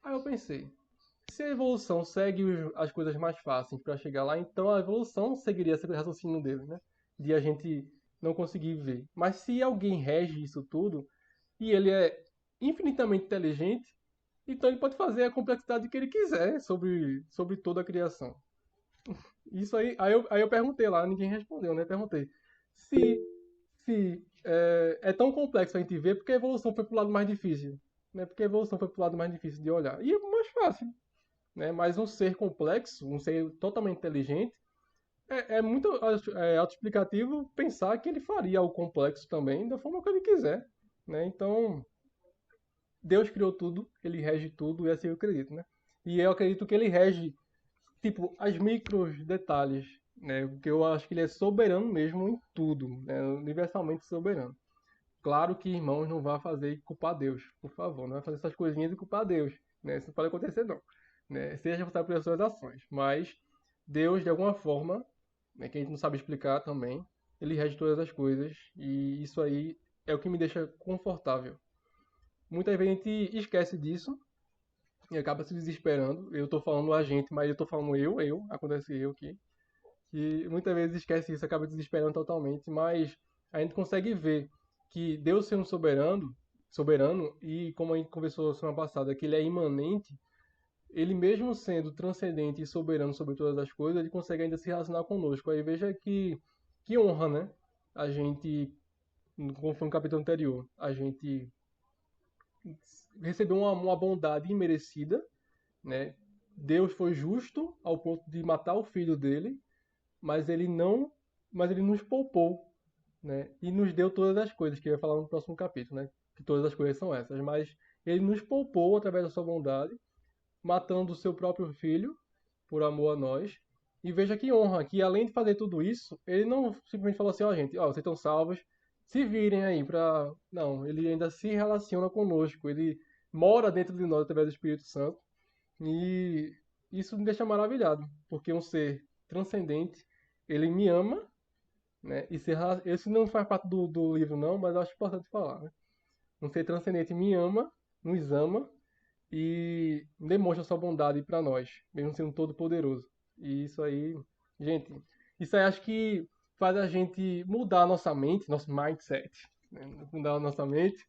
Aí eu pensei, se a evolução segue as coisas mais fáceis para chegar lá, então a evolução seguiria esse raciocínio dele, né? De a gente não conseguir ver. Mas se alguém rege isso tudo, e ele é infinitamente inteligente, então ele pode fazer a complexidade que ele quiser sobre toda a criação. Isso aí eu perguntei lá, ninguém respondeu, né? Perguntei. Se é tão complexo a gente ver, porque a evolução foi pro lado mais difícil, né? Porque a evolução foi pro lado mais difícil de olhar. E é mais fácil, né? Mas um ser complexo, um ser totalmente inteligente, é muito autoexplicativo pensar que ele faria algo complexo também, da forma que ele quiser, né? Então, Deus criou tudo, ele rege tudo, e assim eu acredito, né? E eu acredito que ele rege, tipo, as micros detalhes, né? Porque eu acho que ele é soberano mesmo em tudo, né? Universalmente soberano. Claro que, irmãos, não vá fazer e culpar Deus, por favor. Não vai fazer essas coisinhas e culpar Deus, né? Isso não pode acontecer, não. Né? Seja responsável pelas suas ações. Mas Deus, de alguma forma, né, que a gente não sabe explicar também, ele rege todas as coisas. E isso aí é o que me deixa confortável. Muitas vezes a gente esquece disso e acaba se desesperando. Eu tô falando a gente, mas eu tô falando acontece eu aqui. E muitas vezes esquece isso, acaba desesperando totalmente, mas a gente consegue ver que Deus sendo soberano, e como a gente conversou semana passada, que ele é imanente, ele mesmo sendo transcendente e soberano sobre todas as coisas, ele consegue ainda se relacionar conosco. Aí veja que honra, né? A gente, como foi no capítulo anterior, a gente recebeu uma bondade imerecida, né? Deus foi justo ao ponto de matar o filho dele, mas ele nos poupou, né? E nos deu todas as coisas, que eu ia falar no próximo capítulo, né? Que todas as coisas são essas, mas ele nos poupou através da sua bondade, matando o seu próprio filho por amor a nós. E veja que honra, que além de fazer tudo isso, ele não simplesmente falou assim, ó, gente, ó, vocês estão salvos, se virem aí pra... Não, ele ainda se relaciona conosco, ele mora dentro de nós através do Espírito Santo. E isso me deixa maravilhado, porque um ser transcendente, ele me ama, né? E esse não faz parte do livro não, mas eu acho importante falar, né? Um ser transcendente me ama, nos ama e demonstra sua bondade para nós, mesmo sendo todo poderoso. E isso aí, gente, isso aí acho que faz a gente mudar a nossa mente, nosso mindset, né? Mudar a nossa mente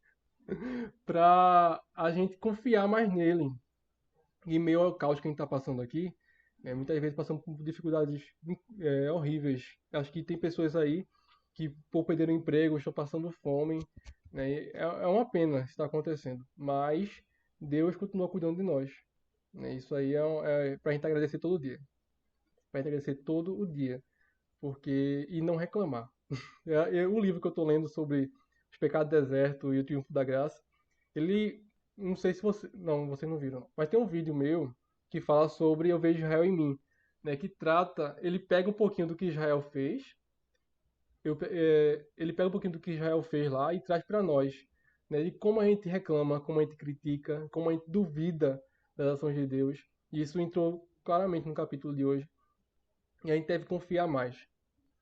para a gente confiar mais nele. E meio ao caos que a gente está passando aqui, né, muitas vezes passamos por dificuldades horríveis. Acho que tem pessoas aí que, por perder o emprego, estão passando fome. Né, é uma pena isso está acontecendo. Mas Deus continua cuidando de nós. Né, isso aí é para a gente agradecer todo dia. Para a gente agradecer todo o dia. E não reclamar. O livro que eu estou lendo sobre os pecados do deserto e o triunfo da graça, ele... Não sei se você... Não, vocês não viram. Mas tem um vídeo meu que fala sobre Eu Vejo Israel em Mim. Né, que trata... Ele pega um pouquinho do que Israel fez. Ele pega um pouquinho do que Israel fez lá e traz para nós. Né, de como a gente reclama, como a gente critica, como a gente duvida das ações de Deus. E isso entrou claramente no capítulo de hoje. E a gente deve confiar mais.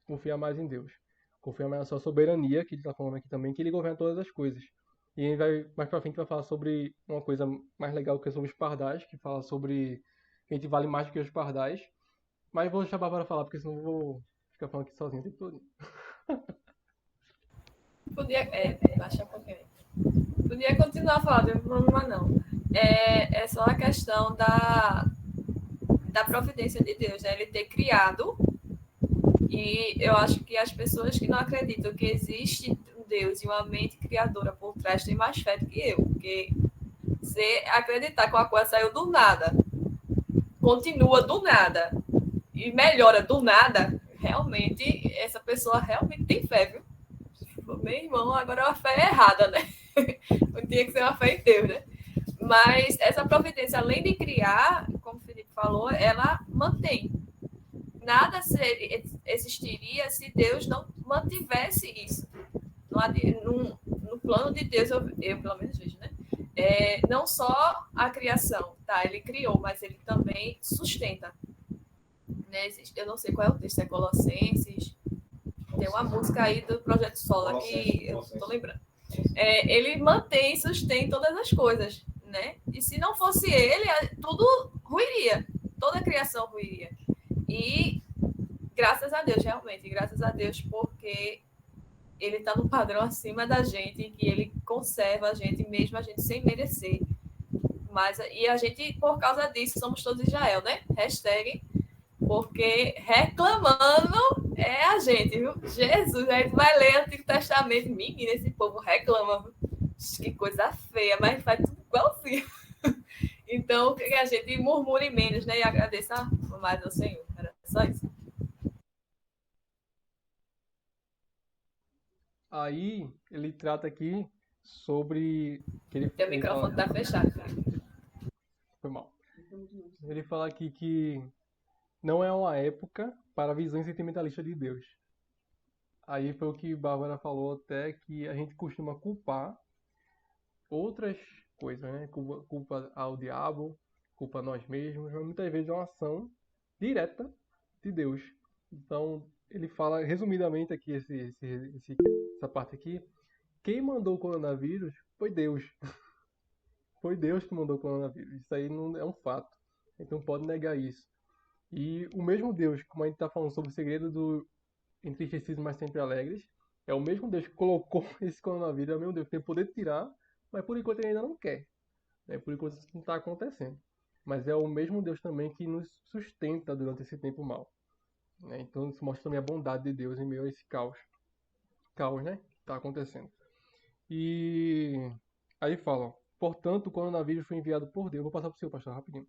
Confiar mais em Deus. Confiar mais na sua soberania, que ele está falando aqui também, que ele governa todas as coisas. E a gente vai, mais pra frente vai falar sobre uma coisa mais legal, que é sobre os pardais, que fala sobre que a gente vale mais do que os pardais. Mas vou deixar a Bárbara falar, porque senão eu vou ficar falando aqui sozinho o tempo todo. Baixa um pouquinho. Podia continuar falando, não tem problema não. É só a questão da providência de Deus, né? Ele ter criado, e eu acho que as pessoas que não acreditam que existe um Deus e uma mente criadora por trás têm mais fé do que eu, porque você acreditar que uma coisa saiu do nada, continua do nada e melhora do nada, realmente, essa pessoa realmente tem fé, viu? Meu irmão, agora é uma fé errada, né? Não tinha que ser uma fé em Deus, né? Mas essa providência, além de criar, como o Felipe falou, ela mantém. Nada existiria se Deus não mantivesse isso. No plano de Deus, eu pelo menos vejo, né? Não só a criação, tá? Ele criou, mas ele também sustenta. Né? Eu não sei qual é o texto, é Colossenses. Tem uma música aí do Projeto Sola que eu não estou lembrando. Ele mantém e sustém todas as coisas, né? E se não fosse ele, tudo ruiria. Toda a criação ruiria. E graças a Deus, realmente. Graças a Deus, porque ele está no padrão acima da gente, que ele conserva a gente, mesmo a gente sem merecer. E a gente, por causa disso, somos todos Israel, né? Hashtag, porque reclamando é a gente, viu? Jesus, a gente vai ler o Antigo Testamento, menina, esse povo reclama. Que coisa feia, mas faz tudo igualzinho. Então, que a gente murmure menos, né? E agradeça mais ao Senhor. Era só isso. Aí ele trata aqui sobre que Teu microfone tá fechado, cara. Foi mal. Ele fala aqui que não é uma época para visões sentimentalistas de Deus. Aí foi o que Bárbara falou até, que a gente costuma culpar outras coisas, né? Culpa ao diabo, culpa a nós mesmos, mas muitas vezes é uma ação direta de Deus. Então, ele fala resumidamente aqui essa parte aqui. Quem mandou o coronavírus foi Deus. Foi Deus que mandou o coronavírus. Isso aí não é um fato. A gente não pode negar isso. E o mesmo Deus, como a gente está falando sobre o segredo do entristecidos, mas sempre alegres, é o mesmo Deus que colocou esse coronavírus, é o mesmo Deus que tem poder de tirar, mas por enquanto ele ainda não quer. Né? Por enquanto isso não está acontecendo. Mas é o mesmo Deus também que nos sustenta durante esse tempo mau. Né? Então isso mostra também a bondade de Deus em meio a esse caos. Caos, né? Que está acontecendo. E aí fala, portanto, o coronavírus foi enviado por Deus. Vou passar para o seu, pastor, rapidinho.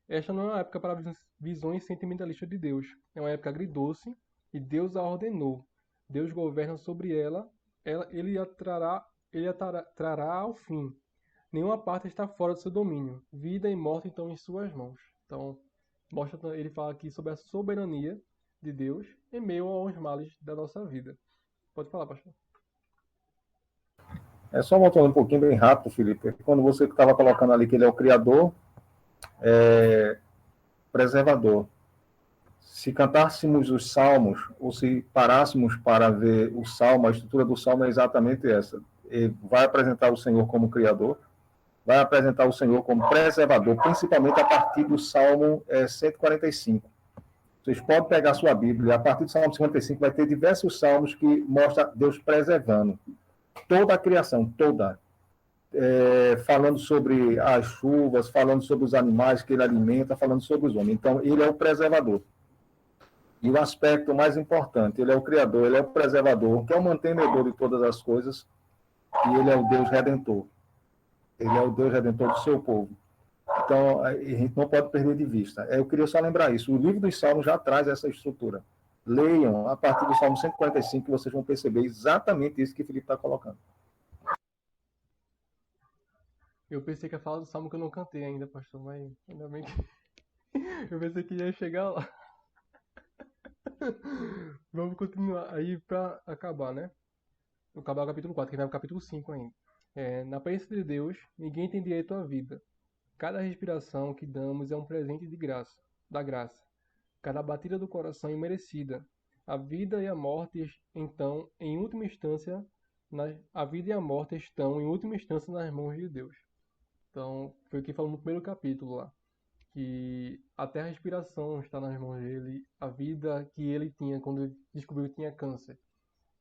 Esta não é uma época para visões sentimentalistas de Deus. É uma época agridoce e Deus a ordenou. Deus governa sobre ela, ele a trará ao fim. Nenhuma parte está fora do seu domínio. Vida e morte estão em suas mãos. Então, ele fala aqui sobre a soberania de Deus em meio aos males da nossa vida. Pode falar, pastor. É só voltando um pouquinho bem rápido, Felipe. Quando você estava colocando ali que ele é o criador, preservador. Se cantássemos os salmos, ou se parássemos para ver o salmo, a estrutura do salmo é exatamente essa. Ele vai apresentar o Senhor como criador, vai apresentar o Senhor como preservador, principalmente a partir do Salmo 145. Vocês podem pegar a sua Bíblia, a partir do Salmo 55 vai ter diversos salmos que mostram Deus preservando toda a criação, toda. Falando sobre as chuvas, falando sobre os animais que ele alimenta, falando sobre os homens. Então, ele é o preservador. E o aspecto mais importante, ele é o Criador, ele é o preservador, que é o mantenedor de todas as coisas, e ele é o Deus Redentor. Ele é o Deus Redentor do seu povo. Então, a gente não pode perder de vista. Eu queria só lembrar isso. O livro dos Salmos já traz essa estrutura. Leiam a partir do Salmo 145, que vocês vão perceber exatamente isso que o Felipe está colocando. Eu pensei que ia falar do salmo que eu não cantei ainda, pastor, mas ainda bem que eu pensei que ia chegar lá. Vamos continuar aí para acabar, né? Acabar o capítulo 4, que vai no capítulo 5 ainda. Na aparência de Deus, ninguém tem direito à vida. Cada respiração que damos é um presente de graça, da graça. Cada batida do coração é imerecida. A vida e a morte, então, em última instância, a vida e a morte estão, em última instância, nas mãos de Deus. Então, foi o que falou no primeiro capítulo lá. Que até a respiração está nas mãos dele, a vida que ele tinha quando ele descobriu que tinha câncer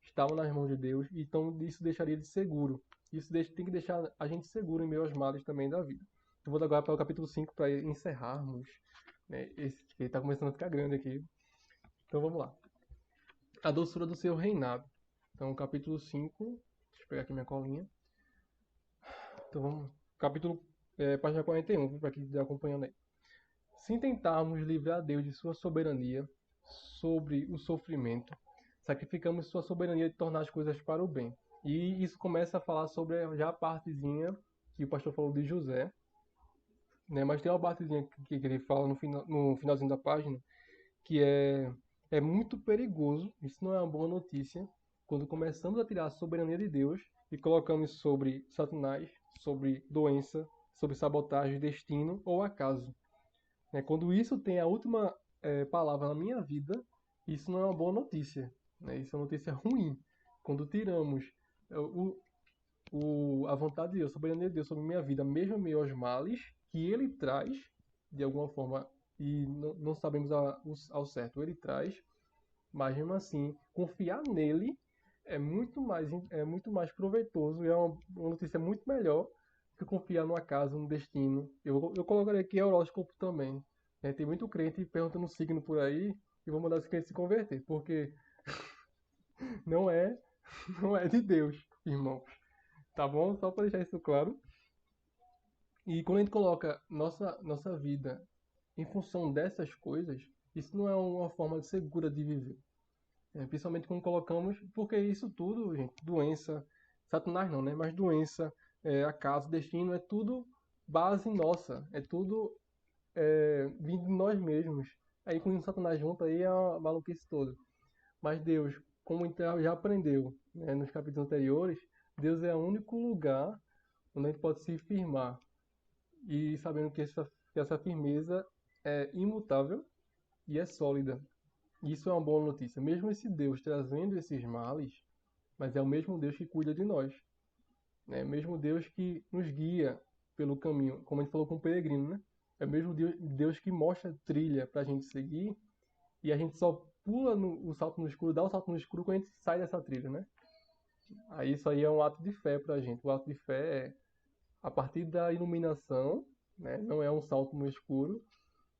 estava nas mãos de Deus, então isso deixaria ele seguro. Isso tem que deixar a gente seguro em meio aos males também da vida. Eu vou agora para o capítulo 5 para encerrarmos. Né? Ele está começando a ficar grande aqui. Então vamos lá. A doçura do seu reinado. Então, capítulo 5. Deixa eu pegar aqui minha colinha. Então vamos. Capítulo, página 41, para quem estiver acompanhando aí. Se tentarmos livrar Deus de sua soberania sobre o sofrimento, sacrificamos sua soberania de tornar as coisas para o bem. E isso começa a falar sobre já a partezinha que o pastor falou de José, né? Mas tem uma partezinha que ele fala no finalzinho da página, que é muito perigoso, isso não é uma boa notícia, quando começamos a tirar a soberania de Deus e colocamos sobre Satanás, sobre doença, sobre sabotagem, destino ou acaso. Quando isso tem a última palavra na minha vida, isso não é uma boa notícia. Isso é uma notícia ruim. Quando tiramos a vontade de Deus, a soberania de Deus sobre minha vida, mesmo em meio aos males que Ele traz, de alguma forma, e não sabemos ao certo, Ele traz, mas mesmo assim, confiar nele é muito mais proveitoso e é uma notícia muito melhor que confiar no acaso, no destino. Eu colocaria aqui horóscopo também. Né? Tem muito crente perguntando signo por aí e vou mandar esse crente se converter, porque não é, não é de Deus, irmãos. Tá bom? Só para deixar isso claro. E quando a gente coloca nossa vida em função dessas coisas, isso não é uma forma segura de viver. Principalmente quando colocamos, porque isso tudo, gente, doença, Satanás não, né? Mas doença, acaso, destino, é tudo base nossa, é tudo vindo de nós mesmos. Aí com o Satanás junto aí é a maluquice toda. Mas Deus, como então já aprendeu, né, nos capítulos anteriores, Deus é o único lugar onde a gente pode se firmar. E sabendo que essa firmeza é imutável e é sólida. Isso é uma boa notícia. Mesmo esse Deus trazendo esses males, mas é o mesmo Deus que cuida de nós. Né? É o mesmo Deus que nos guia pelo caminho, como a gente falou com o peregrino, né? É o mesmo Deus que mostra trilha para a gente seguir e a gente só pula o salto no escuro, dá o salto no escuro quando a gente sai dessa trilha, né? Aí isso aí é um ato de fé para a gente. O ato de fé é a partir da iluminação, né? Não é um salto no escuro,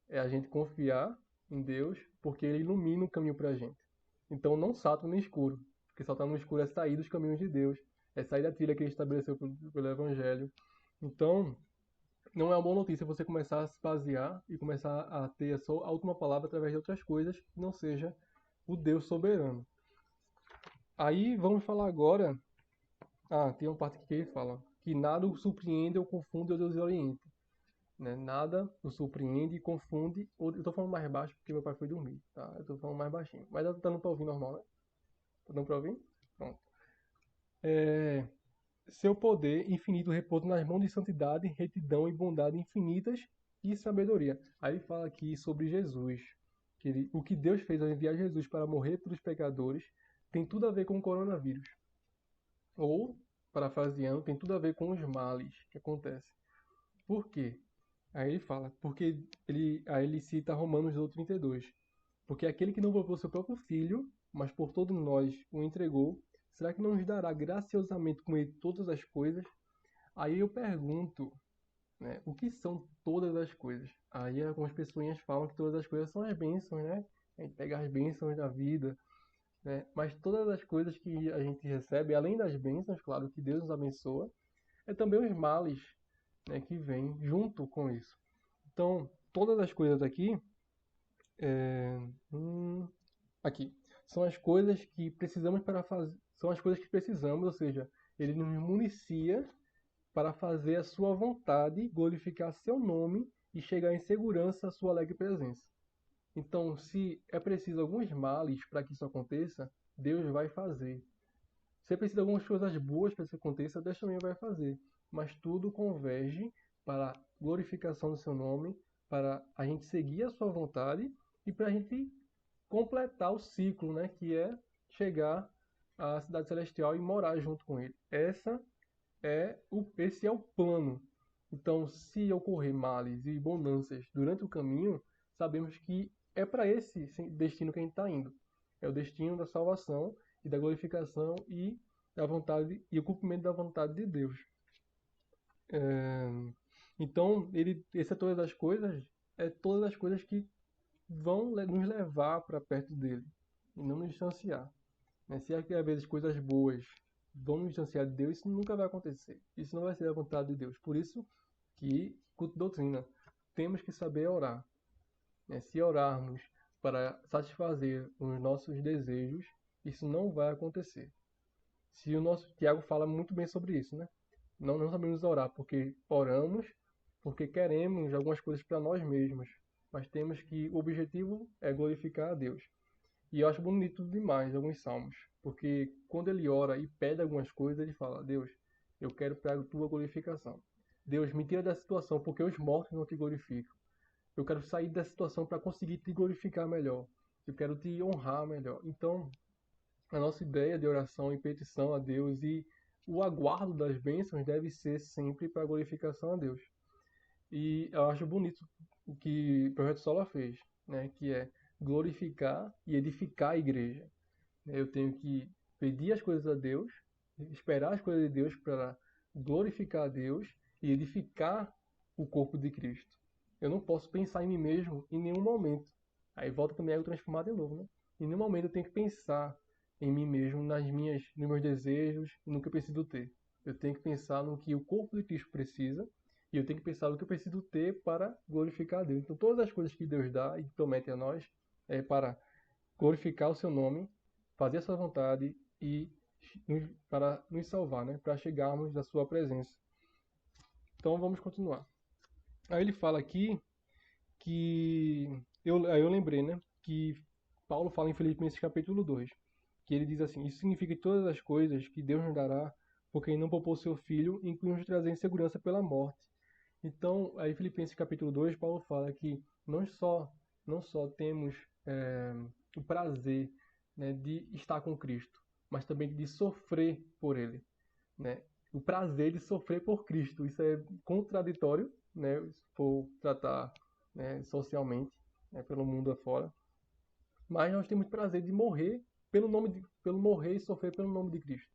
é a gente confiar em Deus, porque Ele ilumina o caminho para a gente. Então não salta no escuro, porque saltar no escuro é sair dos caminhos de Deus, é sair da trilha que Ele estabeleceu pelo Evangelho. Então, não é uma boa notícia você começar a se basear e começar a ter a última palavra através de outras coisas que não seja o Deus soberano. Aí vamos falar agora. Tem uma parte que ele fala que nada o surpreende ou confunde ou desorienta. Né? Nada o surpreende e confunde. Eu tô falando mais baixo porque meu pai foi dormir, tá? Eu tô falando mais baixinho. Mas tá dando pra ouvir normal, né? Tá dando pra ouvir? Pronto. Seu poder infinito repousa nas mãos de santidade, retidão e bondade infinitas e sabedoria. Aí ele fala aqui sobre Jesus. O que Deus fez ao enviar Jesus para morrer pelos pecadores tem tudo a ver com o coronavírus. Ou, parafraseando, tem tudo a ver com os males que acontecem. Por quê? Aí ele fala, aí ele cita Romanos 32. Porque aquele que não poupou seu próprio filho, mas por todos nós o entregou, será que não nos dará graciosamente com ele todas as coisas? Aí eu pergunto, né, o que são todas as coisas? Aí algumas pessoas falam que todas as coisas são as bênçãos, né? A gente pega as bênçãos da vida, né? Mas todas as coisas que a gente recebe, além das bênçãos, claro, que Deus nos abençoa, é também os males, né, que vêm junto com isso. Então, todas as coisas aqui, aqui, são as coisas que precisamos para fazer, são as coisas que precisamos, ou seja, ele nos municia para fazer a sua vontade, glorificar seu nome e chegar em segurança à sua alegre presença. Então, se é preciso alguns males para que isso aconteça, Deus vai fazer. Se é preciso algumas coisas boas para que isso aconteça, Deus também vai fazer. Mas tudo converge para a glorificação do seu nome, para a gente seguir a sua vontade e para a gente completar o ciclo, né, que é chegar à cidade celestial e morar junto com ele. Esse é o plano. Então, se ocorrer males e bonanças durante o caminho, sabemos que é para esse destino que a gente está indo. É o destino da salvação e da glorificação e da vontade e o cumprimento da vontade de Deus. Então, esse é todas as coisas que vão nos levar para perto dele e não nos distanciar. Né? Se às vezes coisas boas vão nos distanciar de Deus, isso nunca vai acontecer. Isso não vai ser a vontade de Deus. Por isso que, culto doutrina, temos que saber orar. Né? Se orarmos para satisfazer os nossos desejos, isso não vai acontecer. Se o nosso Tiago fala muito bem sobre isso, né? Não sabemos orar porque oramos, porque queremos algumas coisas para nós mesmos, mas temos que o objetivo é glorificar a Deus. E eu acho bonito demais alguns salmos, porque quando ele ora e pede algumas coisas, ele fala: Deus, eu quero para a tua glorificação. Deus, me tira dessa situação, porque os mortos não te glorificam. Eu quero sair dessa situação para conseguir te glorificar melhor. Eu quero te honrar melhor. Então, a nossa ideia de oração e petição a Deus e o aguardo das bênçãos deve ser sempre para glorificação a Deus. E eu acho bonito o que o Projeto Sola fez, né? Que é glorificar e edificar a igreja. Eu tenho que pedir as coisas a Deus, esperar as coisas de Deus para glorificar a Deus e edificar o corpo de Cristo. Eu não posso pensar em mim mesmo em nenhum momento. Aí volta também a transformar de novo, né? Em nenhum momento eu tenho que pensar em mim mesmo, nos meus desejos e no que eu preciso ter. Eu tenho que pensar no que o corpo de Cristo precisa e eu tenho que pensar no que eu preciso ter para glorificar a Deus. Então todas as coisas que Deus dá e promete a nós é para glorificar o seu nome, fazer a sua vontade e para nos salvar, né? Para chegarmos à sua presença. Então vamos continuar. Aí ele fala aqui que aí eu lembrei, né, que Paulo fala em Filipenses capítulo 2, que ele diz assim: isso significa que todas as coisas que Deus nos dará, porque ele não poupou seu filho, inclui nos trazer em segurança pela morte. Então, aí Filipenses capítulo 2, Paulo fala que não só temos o prazer, né, de estar com Cristo, mas também de sofrer por ele, né? O prazer de sofrer por Cristo, isso é contraditório, né, se for tratar, né, socialmente, né, pelo mundo afora. Mas nós temos prazer de morrer pelo morrer e sofrer pelo nome de Cristo.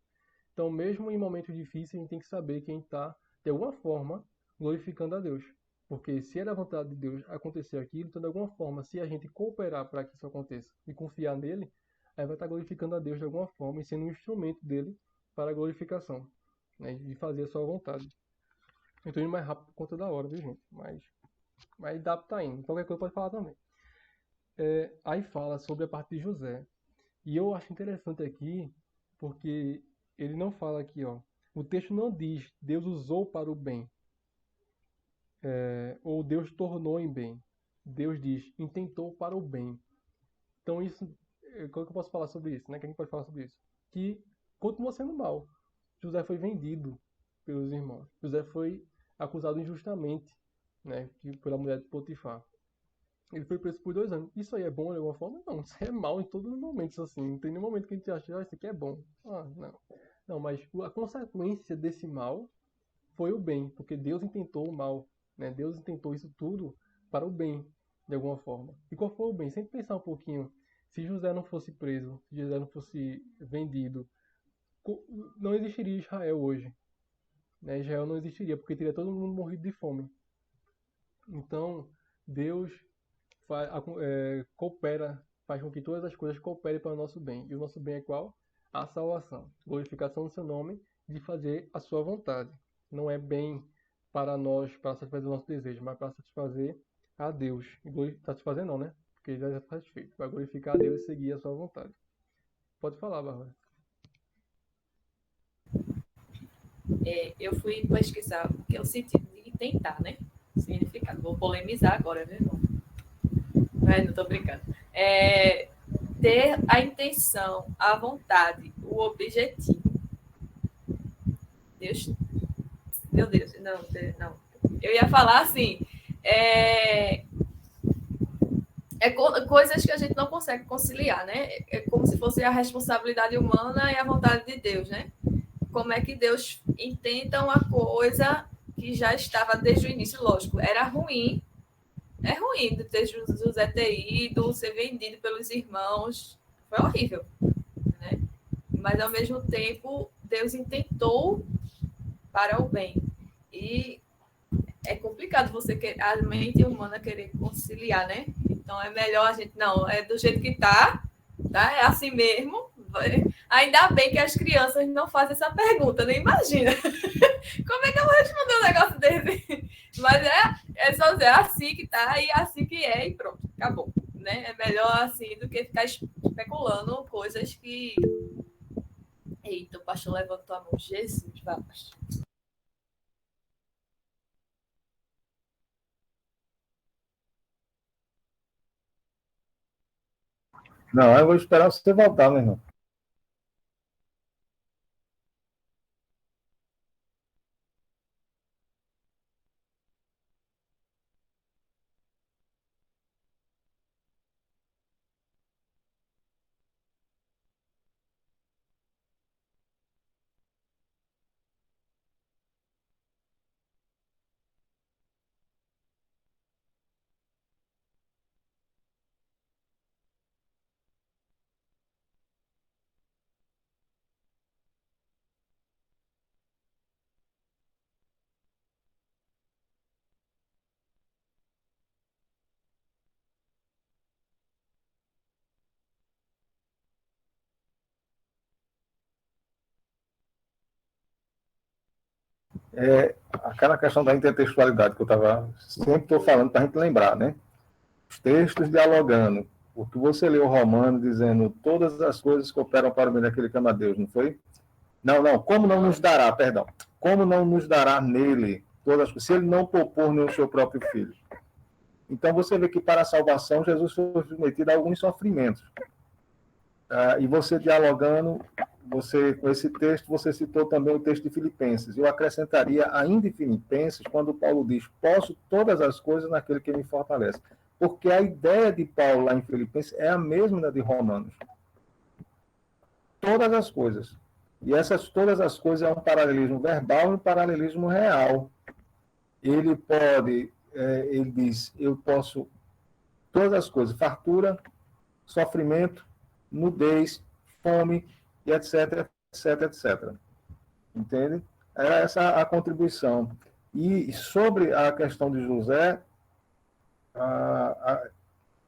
Então, mesmo em momentos difíceis, a gente tem que saber que a gente está, de alguma forma, glorificando a Deus. Porque se é da vontade de Deus acontecer aquilo, então, de alguma forma, se a gente cooperar para que isso aconteça e confiar nele, aí vai estar glorificando a Deus de alguma forma e sendo um instrumento dele para a glorificação, né, de fazer a sua vontade. Eu estou indo mais rápido por conta da hora, viu, gente? Mas dá para tá indo. Qualquer coisa pode falar também. Aí fala sobre a parte de José. E eu acho interessante aqui, porque ele não fala aqui, ó. O texto não diz Deus usou para o bem, ou Deus tornou em bem. Deus diz intentou para o bem. Então isso, como é que eu posso falar sobre isso, né? Que a gente pode falar sobre isso? Que continua sendo mal. José foi vendido pelos irmãos. José foi acusado injustamente, né? Pela mulher de Potifar. Ele foi preso por 2 anos. Isso aí é bom de alguma forma? Não, isso é mal em todos os momentos, assim. Não tem nenhum momento que a gente acha, isso aqui é bom. Ah, não. Não, mas a consequência desse mal foi o bem, porque Deus intentou o mal, né? Deus intentou isso tudo para o bem, de alguma forma. E qual foi o bem? Sempre pensar um pouquinho, se José não fosse preso, se José não fosse vendido, não existiria Israel hoje, né? Israel não existiria, porque teria todo mundo morrido de fome. Então, Deus coopera, faz com que todas as coisas cooperem para o nosso bem. E o nosso bem é qual? A salvação, glorificação do seu nome, de fazer a sua vontade. Não é bem para nós, para satisfazer o nosso desejo, mas para satisfazer a Deus. Satisfazer não, né? Porque ele já está satisfeito. Vai glorificar a Deus e seguir a sua vontade. Pode falar, Bárbara. Eu fui pesquisar o que é o sentido de tentar, né? Significado. Vou polemizar agora, viu, irmão? Mas não tô brincando. Ter a intenção, a vontade, o objetivo. Deus, meu Deus, não. Eu ia falar assim, coisas que a gente não consegue conciliar, né? É como se fosse a responsabilidade humana e a vontade de Deus, né? Como é que Deus intenta uma coisa que já estava desde o início, lógico, era ruim. É ruim de ter José ter ido, ser vendido pelos irmãos. Foi horrível, né? Mas, ao mesmo tempo, Deus intentou para o bem. E é complicado a mente humana querer conciliar, né? Então, é melhor a gente... Não, é do jeito que tá? É assim mesmo. Ainda bem que as crianças não fazem essa pergunta, nem imagina. Como é que eu vou responder um negócio desse? Mas é só dizer assim que tá e assim que é e pronto, acabou. Né? É melhor assim do que ficar especulando coisas que... Eita, o pastor levantou a mão. Jesus, vai, pastor. Não, eu vou esperar você voltar, meu irmão. aquela questão da intertextualidade que eu sempre estou falando para a gente lembrar, né? Os textos dialogando. O que você leu Romano dizendo todas as coisas que operam para o bem daquele que ama a Deus, não foi? Não, como não nos dará, perdão, como não nos dará nele todas as coisas, se ele não propor nem o seu próprio filho? Então você vê que para a salvação Jesus foi submetido a alguns sofrimentos. E você dialogando, com esse texto, você citou também o texto de Filipenses. Eu acrescentaria ainda em Filipenses, quando Paulo diz, posso todas as coisas naquele que me fortalece. Porque a ideia de Paulo lá em Filipenses é a mesma da de Romanos. Todas as coisas. E essas todas as coisas é um paralelismo verbal e um paralelismo real. Ele diz, eu posso todas as coisas, fartura, sofrimento, nudez, fome, e etc, etc, etc. Entende? Era essa a contribuição. E sobre a questão de José,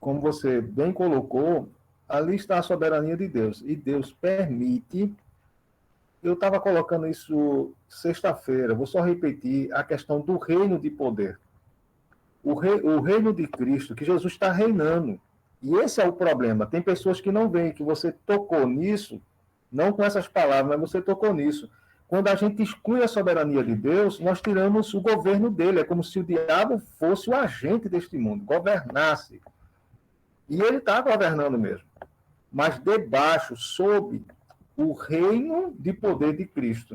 como você bem colocou, ali está a soberania de Deus. E Deus permite. Eu estava colocando isso sexta-feira, vou só repetir a questão do reino de poder. O reino de Cristo, que Jesus está reinando. E esse é o problema. Tem pessoas que não veem que você tocou nisso, não com essas palavras, mas você tocou nisso. Quando a gente exclui a soberania de Deus, nós tiramos o governo dele. É como se o diabo fosse o agente deste mundo, governasse. E ele está governando mesmo. Mas debaixo, sob o reino de poder de Cristo.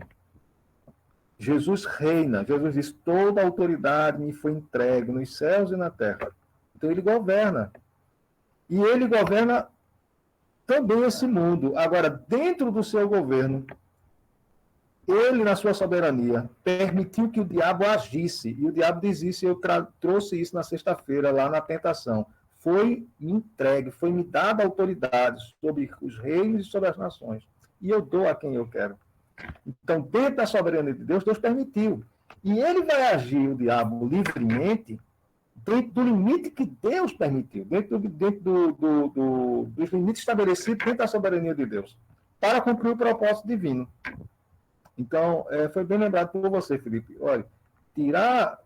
Jesus reina. Jesus diz, toda a autoridade me foi entregue nos céus e na terra. Então ele governa. E ele governa também esse mundo. Agora, dentro do seu governo, ele, na sua soberania, permitiu que o diabo agisse. E o diabo diz isso, e eu trouxe isso na sexta-feira, lá na tentação. Foi me entregue, foi me dada autoridade sobre os reinos e sobre as nações. E eu dou a quem eu quero. Então, dentro da soberania de Deus, Deus permitiu. E ele vai agir, o diabo, livremente, dentro do limite que Deus permitiu, dentro dos limites estabelecidos dentro da soberania de Deus, para cumprir o propósito divino. Então, foi bem lembrado por você, Felipe. Olha, tirar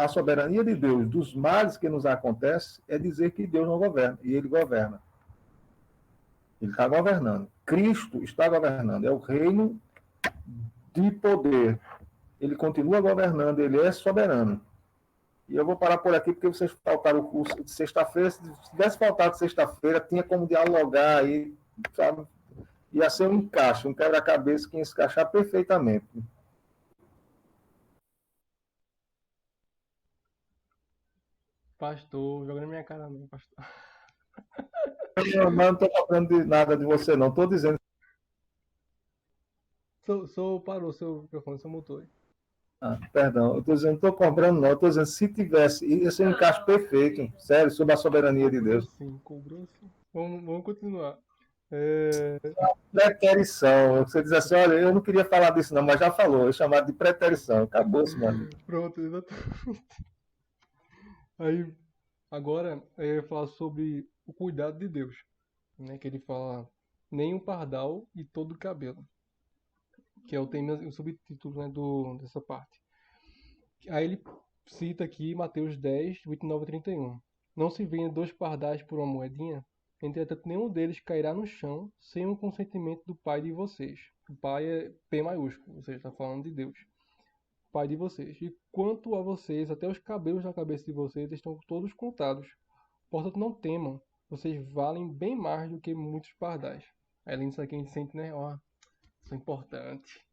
a soberania de Deus dos males que nos acontecem é dizer que Deus não governa, e ele governa. Ele está governando. Cristo está governando. É o reino de poder. Ele continua governando, ele é soberano. E eu vou parar por aqui, porque vocês faltaram o curso de sexta-feira. Se tivesse faltado sexta-feira, tinha como dialogar aí, sabe? Ia ser um encaixe, um quebra-cabeça que ia se encaixar perfeitamente. Pastor, joga na minha cara não, pastor. Eu não estou falando de nada de você, não. Estou dizendo. Parou seu microfone, seu motor. Perdão, eu estou dizendo, não estou cobrando, não. Estou dizendo, se tivesse, ia ser um encaixe perfeito, sério, sobre a soberania de Deus. Sim, cobrou sim. Vamos continuar. Preterição. Você diz assim, olha, eu não queria falar disso, não, mas já falou. É chamado de preterição. Acabou-se, mano. Pronto, exatamente. Aí, agora, eu ia falar sobre o cuidado de Deus, né? Que ele fala, nem um pardal e todo o cabelo, que é o tema, o subtítulo, né, dessa parte. Aí ele cita aqui Mateus 10, 29 e 31. Não se venha dois pardais por uma moedinha, entretanto nenhum deles cairá no chão sem o consentimento do Pai de vocês. O Pai é P maiúsculo, ou seja, está falando de Deus. Pai de vocês. E quanto a vocês, até os cabelos na cabeça de vocês estão todos contados. Portanto, não temam, vocês valem bem mais do que muitos pardais. Aí além disso aqui a gente sente, né, ó, isso é importante.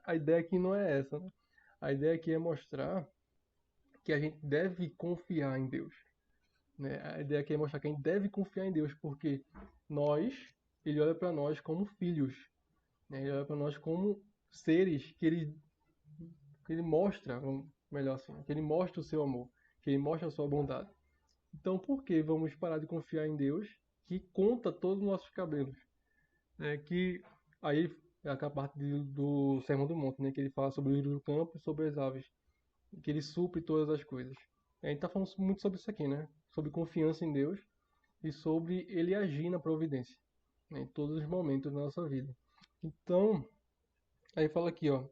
A ideia aqui não é essa, né? A ideia aqui é mostrar que a gente deve confiar em Deus, né? A ideia aqui é mostrar que a gente deve confiar em Deus, porque ele olha para nós como filhos, né? Ele olha para nós como seres que ele mostra, melhor assim, que ele mostra o seu amor, que ele mostra a sua bondade. Então, por que vamos parar de confiar em Deus, que conta todos os nossos cabelos? Que aí é a parte do Sermão do Monte, né? Que ele fala sobre o lírio do campo e sobre as aves, que ele supre todas as coisas. A gente está falando muito sobre isso aqui, né? Sobre confiança em Deus e sobre ele agir na providência, né? Em todos os momentos da nossa vida. Então, aí fala aqui, ó.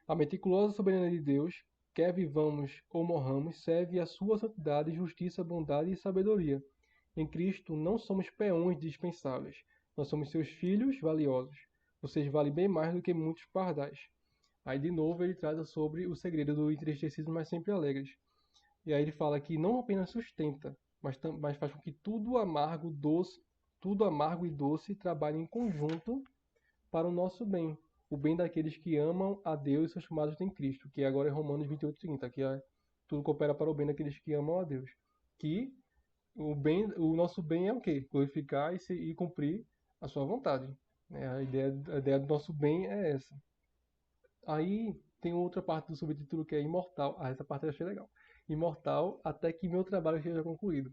A meticulosa soberania de Deus, quer vivamos ou morramos, serve a sua santidade, justiça, bondade e sabedoria. Em Cristo não somos peões dispensáveis. Nós somos seus filhos valiosos. Vocês valem bem mais do que muitos pardais. Aí, de novo, ele trata sobre o segredo do entristecidos, mas sempre alegres. E aí ele fala que não apenas sustenta, mas faz com que tudo amargo e doce trabalhe em conjunto para o nosso bem. O bem daqueles que amam a Deus e são chamados em Cristo, que agora é Romanos 28:30, que tudo coopera para o bem daqueles que amam a Deus. Que o nosso bem é o quê? Glorificar e cumprir a sua vontade. A ideia do nosso bem é essa. Aí tem outra parte do subtítulo que é imortal. Essa parte eu achei legal. Imortal até que meu trabalho seja concluído.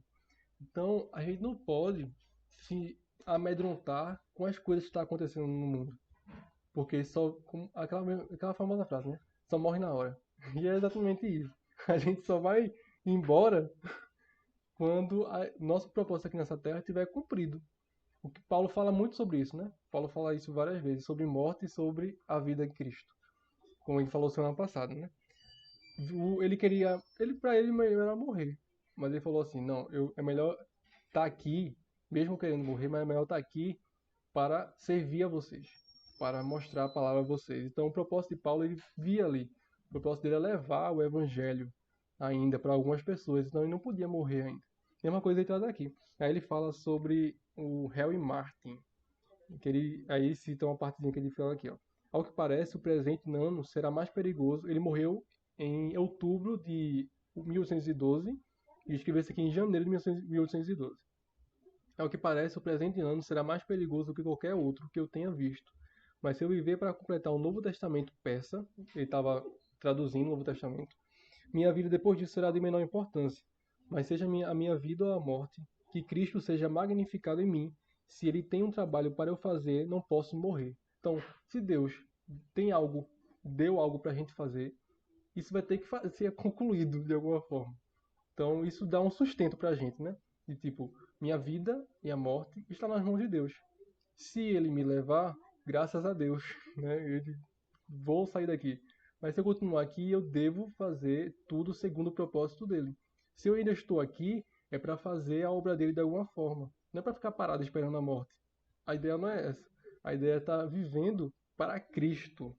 Então, a gente não pode se amedrontar com as coisas que estão acontecendo no mundo. Porque aquela famosa frase, né? Só morre na hora. E é exatamente isso. A gente só vai embora quando nosso propósito aqui nessa terra estiver cumprido. O que Paulo fala muito sobre isso, né? Paulo fala isso várias vezes, sobre morte e sobre a vida em Cristo. Como ele falou semana passada, né? Para ele era morrer. Mas ele falou assim, não, é melhor estar aqui, mesmo querendo morrer, mas é melhor estar aqui para servir a vocês, para mostrar a palavra a vocês. Então o propósito de Paulo, ele via ali. O propósito dele é levar o evangelho ainda para algumas pessoas, então ele não podia morrer ainda. Mesma coisa ele traz aqui. Aí ele fala sobre o Harry Martin, aí ele cita uma partezinha que ele fala aqui, ó. Ao que parece, o presente Nano será mais perigoso. Ele morreu em outubro de 1812 e escreveu isso aqui em janeiro de 1812. Ao que parece, o presente ano será mais perigoso do que qualquer outro que eu tenha visto. Mas se eu viver para completar o Novo Testamento persa, ele estava traduzindo o Novo Testamento, minha vida depois disso será de menor importância. Mas seja a minha vida ou a morte, que Cristo seja magnificado em mim. Se ele tem um trabalho para eu fazer, não posso morrer. Então, se Deus deu algo para a gente fazer, isso vai ter que ser concluído de alguma forma. Então, isso dá um sustento para a gente, né? De tipo, minha vida e a morte está nas mãos de Deus. Se ele me levar, graças a Deus, né? Vou sair daqui. Mas se eu continuar aqui, eu devo fazer tudo segundo o propósito dele. Se eu ainda estou aqui, é para fazer a obra dele de alguma forma. Não é para ficar parado esperando a morte. A ideia não é essa. A ideia é estar vivendo para Cristo.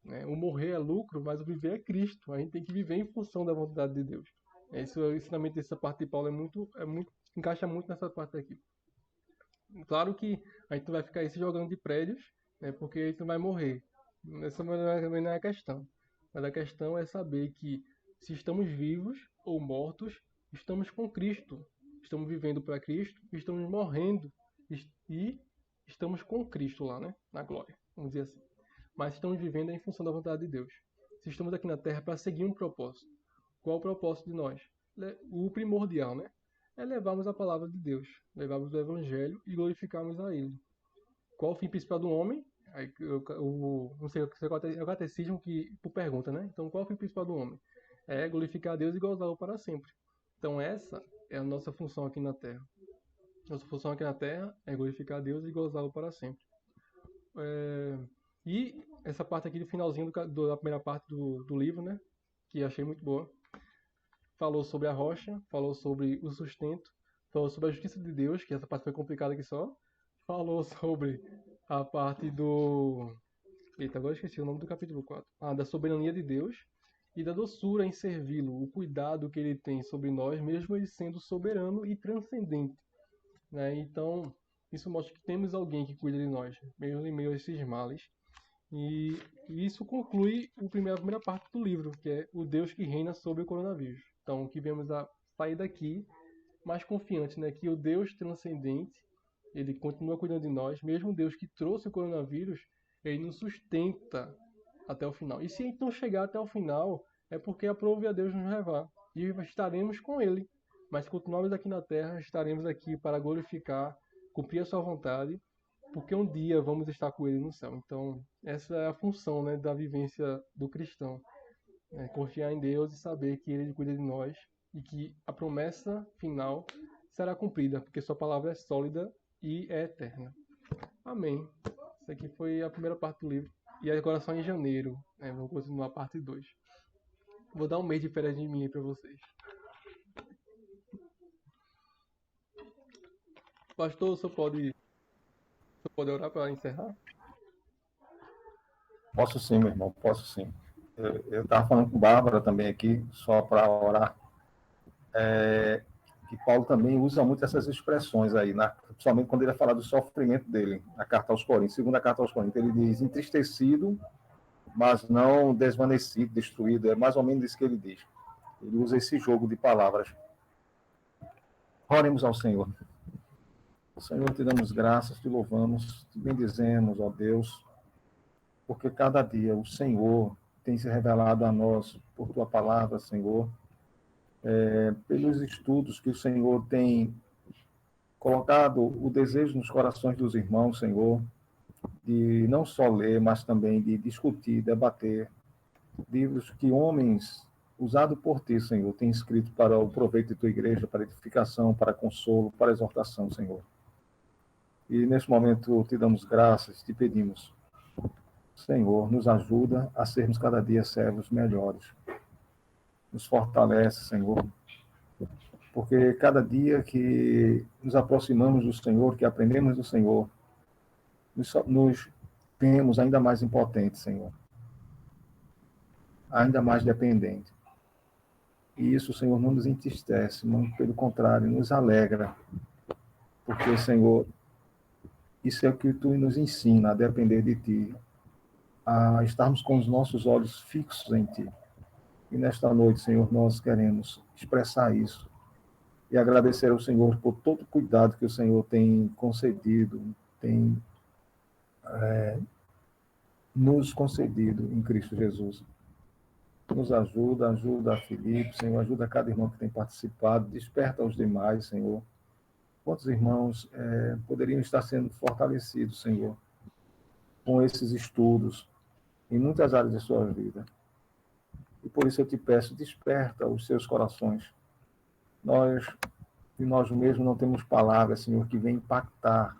Né? O morrer é lucro, mas o viver é Cristo. A gente tem que viver em função da vontade de Deus. O ensinamento dessa parte de Paulo encaixa muito nessa parte aqui. Claro que a gente não vai ficar aí se jogando de prédios, né, porque a gente não vai morrer. Essa não é a questão. Mas a questão é saber que se estamos vivos ou mortos, estamos com Cristo. Estamos vivendo para Cristo, estamos morrendo e estamos com Cristo lá, né, na glória, vamos dizer assim. Mas estamos vivendo em função da vontade de Deus. Se estamos aqui na Terra para seguir um propósito. Qual o propósito de nós? O primordial, né? É levarmos a palavra de Deus, levarmos o Evangelho e glorificarmos a Ele. Qual o fim principal do homem? Não sei, é o catecismo que pergunta, né? Então, qual o fim principal do homem? É glorificar a Deus e gozá-lo para sempre. Então, essa é a nossa função aqui na Terra. Nossa função aqui na Terra é glorificar a Deus e gozá-lo para sempre. E essa parte aqui do finalzinho da primeira parte do livro, né? Que achei muito boa. Falou sobre a rocha, falou sobre o sustento, falou sobre a justiça de Deus, que essa parte foi complicada aqui só. Falou sobre a parte do... Eita, agora esqueci o nome do capítulo 4. Da soberania de Deus e da doçura em servi-lo, o cuidado que ele tem sobre nós, mesmo ele sendo soberano e transcendente. Né? Então, isso mostra que temos alguém que cuida de nós, mesmo em meio a esses males. E isso conclui a primeira parte do livro, que é o Deus que reina sobre o coronavírus. Então, que vemos a sair daqui mais confiante, né? Que o Deus transcendente, ele continua cuidando de nós, mesmo o Deus que trouxe o coronavírus, ele nos sustenta até o final. E se a gente não chegar até o final, é porque aprove a Deus nos levar. E estaremos com ele. Mas se continuarmos aqui na terra, estaremos aqui para glorificar, cumprir a sua vontade, porque um dia vamos estar com ele no céu. Então, essa é a função, né, da vivência do cristão. Confiar em Deus e saber que ele cuida de nós e que a promessa final será cumprida, porque sua palavra é sólida e é eterna. Amém. Isso aqui foi a primeira parte do livro. E agora só em janeiro, né? Vou continuar a parte 2. Vou dar um mês de férias de mim aí pra vocês. Pastor, você pode orar para encerrar? Posso sim, meu irmão, posso sim. Eu estava falando com Bárbara também aqui, só para orar, que Paulo também usa muito essas expressões aí, principalmente quando ele vai falar do sofrimento dele, na carta aos Coríntios, segunda carta aos Coríntios, ele diz entristecido, mas não desvanecido, destruído, é mais ou menos isso que ele diz. Ele usa esse jogo de palavras. Oremos ao Senhor. Senhor, te damos graças, te louvamos, te bendizemos, ó Deus, porque cada dia o Senhor tem se revelado a nós por tua palavra, Senhor, pelos estudos que o Senhor tem colocado o desejo nos corações dos irmãos, Senhor, de não só ler, mas também de discutir, debater livros que homens usados por ti, Senhor, têm escrito para o proveito de tua igreja, para edificação, para consolo, para exortação, Senhor. E nesse momento te damos graças, te pedimos, Senhor, nos ajuda a sermos cada dia servos melhores. Nos fortalece, Senhor, porque cada dia que nos aproximamos do Senhor, que aprendemos do Senhor, nos temos ainda mais impotentes, Senhor, ainda mais dependentes. E isso, Senhor, não nos entristece, mas, pelo contrário, nos alegra, porque, Senhor, isso é o que Tu nos ensina, a depender de Ti, a estarmos com os nossos olhos fixos em Ti. E nesta noite, Senhor, nós queremos expressar isso e agradecer ao Senhor por todo o cuidado que o Senhor tem concedido, tem nos concedido em Cristo Jesus. Nos ajuda a Felipe, Senhor, ajuda cada irmão que tem participado, desperta os demais, Senhor. Quantos irmãos poderiam estar sendo fortalecidos, Senhor, com esses estudos em muitas áreas da sua vida. E por isso eu te peço, desperta os seus corações. Nós mesmos não temos palavras, Senhor, que vêm impactar,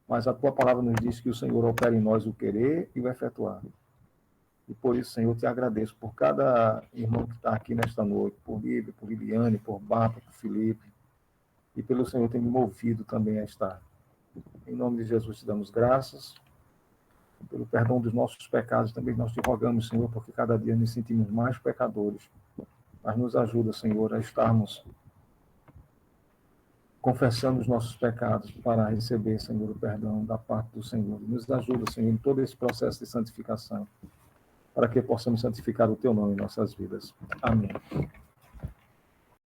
mas a tua palavra nos diz que o Senhor opera em nós o querer e o efetuar. E por isso, Senhor, eu te agradeço por cada irmão que está aqui nesta noite, por Lívia, por Liliane, por Bárbara, por Felipe, e pelo Senhor ter me movido também a estar. Em nome de Jesus te damos graças, pelo perdão dos nossos pecados também nós te rogamos, Senhor, porque cada dia nos sentimos mais pecadores, mas nos ajuda, Senhor, a estarmos confessando os nossos pecados para receber, Senhor, o perdão da parte do Senhor. Nos ajuda, Senhor, em todo esse processo de santificação, para que possamos santificar o Teu nome em nossas vidas. Amém.